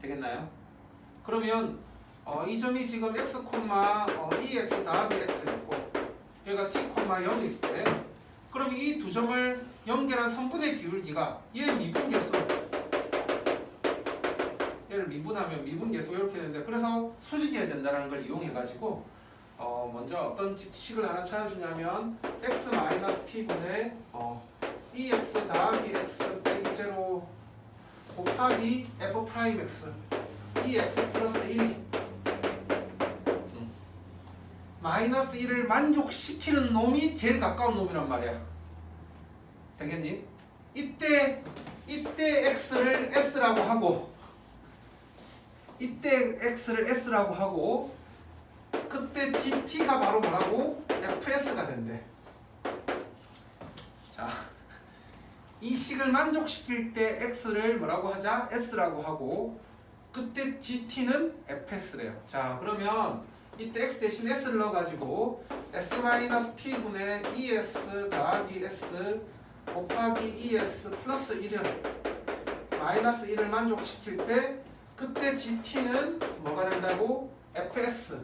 되겠나요? 그러면 이 점이 지금 x, ex 더하기 x였고 얘가 t, 0일 때 그럼 이 두 점을 연결한 선분의 기울기가 얘 미분계수 얘를 미분하면 미분계수 이렇게 되는데 그래서 수직이어야 된다는 걸 이용해 가지고 먼저 어떤 식을 하나 찾아주냐면 x-t분의 ex 더하기 x 빼기 0 곱하기 f 프라임 x ex 플러스 1이 마이너스 1을 만족시키는 놈이 제일 가까운 놈이란 말이야. 되겠니? 이때 x를 s라고 하고 이때 x를 s라고 하고 그때 gt가 바로 뭐라고? fs가 된대. 자, 이 식을 만족시킬 때 x를 뭐라고 하자? s라고 하고 그때 gt는 fs래요. 자, 그러면 이때 x 대신 s를 넣어가지고 s-t분의 es 더하기 s 곱하기 es 플러스 1은 마이너스 1을 만족시킬 때 그때 gt는 뭐가 된다고? fs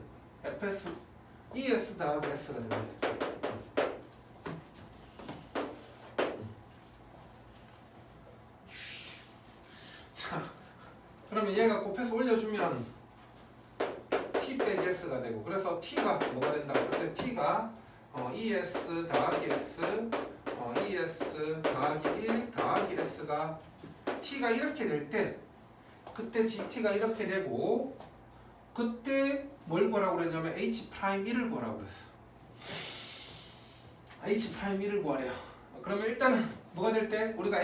es 더하기 s가 된다. 자, 그러면 얘가 곱해서 올려주면 t 빼기 s가 되고 그래서 t가 뭐가 된다고? 그때 t가 es 더하기 s es 더하기 1 더하기 s가 t가 이렇게 될 때 그때 gt가 이렇게 되고 그때 뭘 구하라고 그랬냐면 h'1을 구하라고 그랬어. h'1을 구하래요. 그러면 일단은 뭐가 될 때 우리가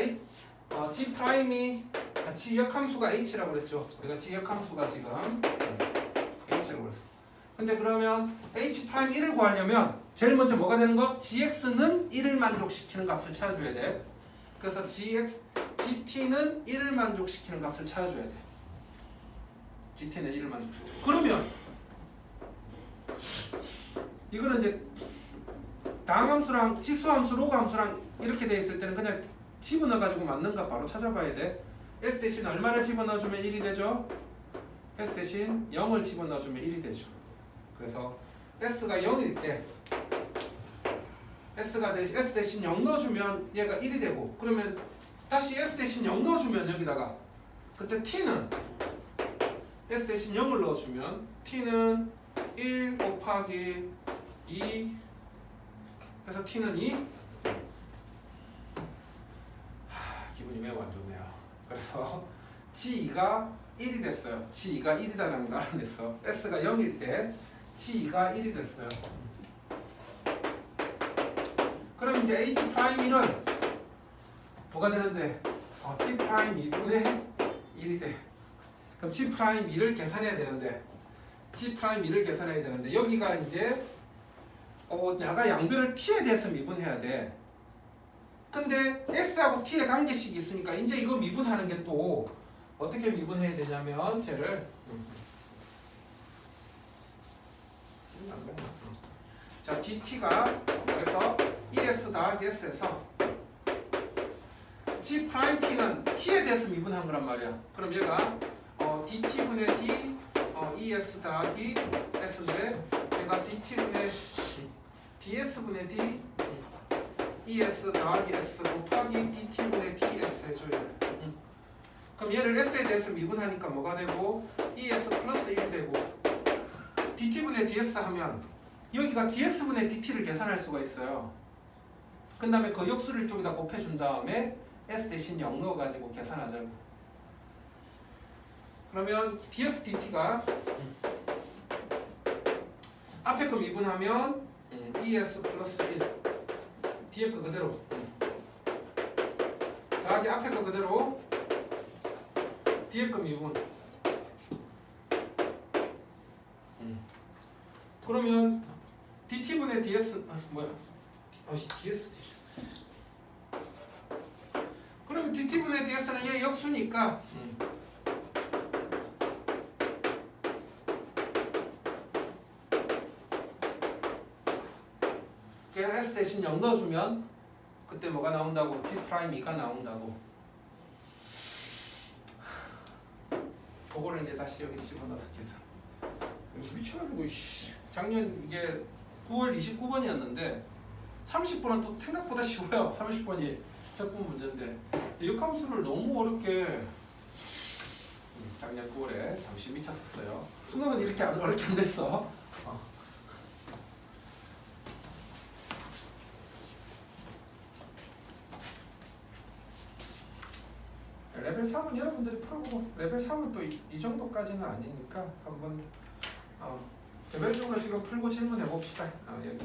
g 프라임이 g 역함수가 h라고 그랬죠. 우리가 g 역함수가 지금 h라고 그랬어. 근데 그러면 h'1을 구하려면 제일 먼저 뭐가 되는 거? gx는 1을 만족시키는 값을 찾아줘야 돼. 그래서 gt는 1을 만족시키는 값을 찾아줘야 돼. gt는 1을 만족시키는. 그러면 이거는 이제 다항함수랑 치수함수, 로그함수랑 이렇게 돼 있을 때는 그냥 집어넣어가지고 맞는 거 바로 찾아봐야 돼. S 대신 얼마를 집어넣어주면 1이 되죠? S 대신 0을 집어넣어주면 1이 되죠. 그래서 S가 0일 때 S 대신 0 넣어주면 얘가 1이 되고, 그러면 다시 S 대신 0 넣어주면 여기다가 그때 T는 S 대신 0을 넣어주면 T는 1 곱하기 2, 그래서 T는 2. 기분이 매우 안 좋네요. 그래서 G2가 1이 됐어요. G2가 1이라는 걸 알아냈어. S가 0일 때 G2가 1이 됐어요. 그럼 이제 H'1은 뭐가 되는데? G'2분의 1이 돼. 그럼 G'2를 계산해야 되는데, G'2를 계산해야 되는데, 여기가 이제 내가 양변을 T에 대해서 미분해야 돼. 근데 S하고 T의 관계식이 있으니까 이제 이거 미분하는 게 또 어떻게 미분해야 되냐면, 쟤를 자, DT가 그래서 ES 더하기 S에서 G'T는 T에 대해서 미분한 거란 말이야. 그럼 얘가 DT분의 D ES 더하기 S인데, 얘가 DT분의 DS분의 D ES 더하기 S 곱하기 DT분의 DS 해줘요. 그럼 얘를 S에 대해서 미분하니까 뭐가 되고, ES 플러스 1이 되고, DT분의 DS 하면 여기가 DS분의 DT를 계산할 수가 있어요. 그 다음에 그 역수를 이쪽에다 곱해준 다음에 S 대신 0 넣어가지고 계산하자고. 그러면 DS DT가 앞에 거 미분하면 ES 플러스 1, 뒤에 거 그대로 더하기 앞에 거 그대로 뒤에 거 미분. 그러면 DT분의 DS DS. 그러면 DT분의 DS는 얘 역수니까 S 대신 0 넣어주면 그때 뭐가 나온다고? G'2가 나온다고. 그거를 이제 다시 여기 집어넣어서 계산. 미쳐가지고 작년 이게 9월 29번이었는데 30번은 또 생각보다 쉬워요. 30번이 적분 문제인데 역함수를 너무 어렵게 작년 9월에 잠시 미쳤었어요. 수능은 이렇게 어렵게 안 됐어. 레벨 3은 여러분들이 풀어보고, 레벨 3은 또 이 정도까지는 아니니까 한번 개별적으로 지금 풀고 질문해 봅시다. 여기.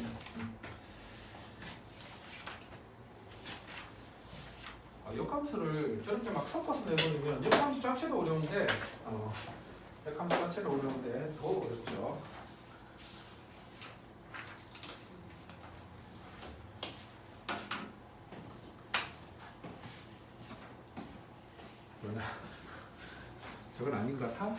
역함수를 저렇게 막 섞어서 내버리면 역함수 자체도 어려운데 역함수 자체도 어려운데 더 어렵죠. 뭐냐? 저건 아닌 것 같아?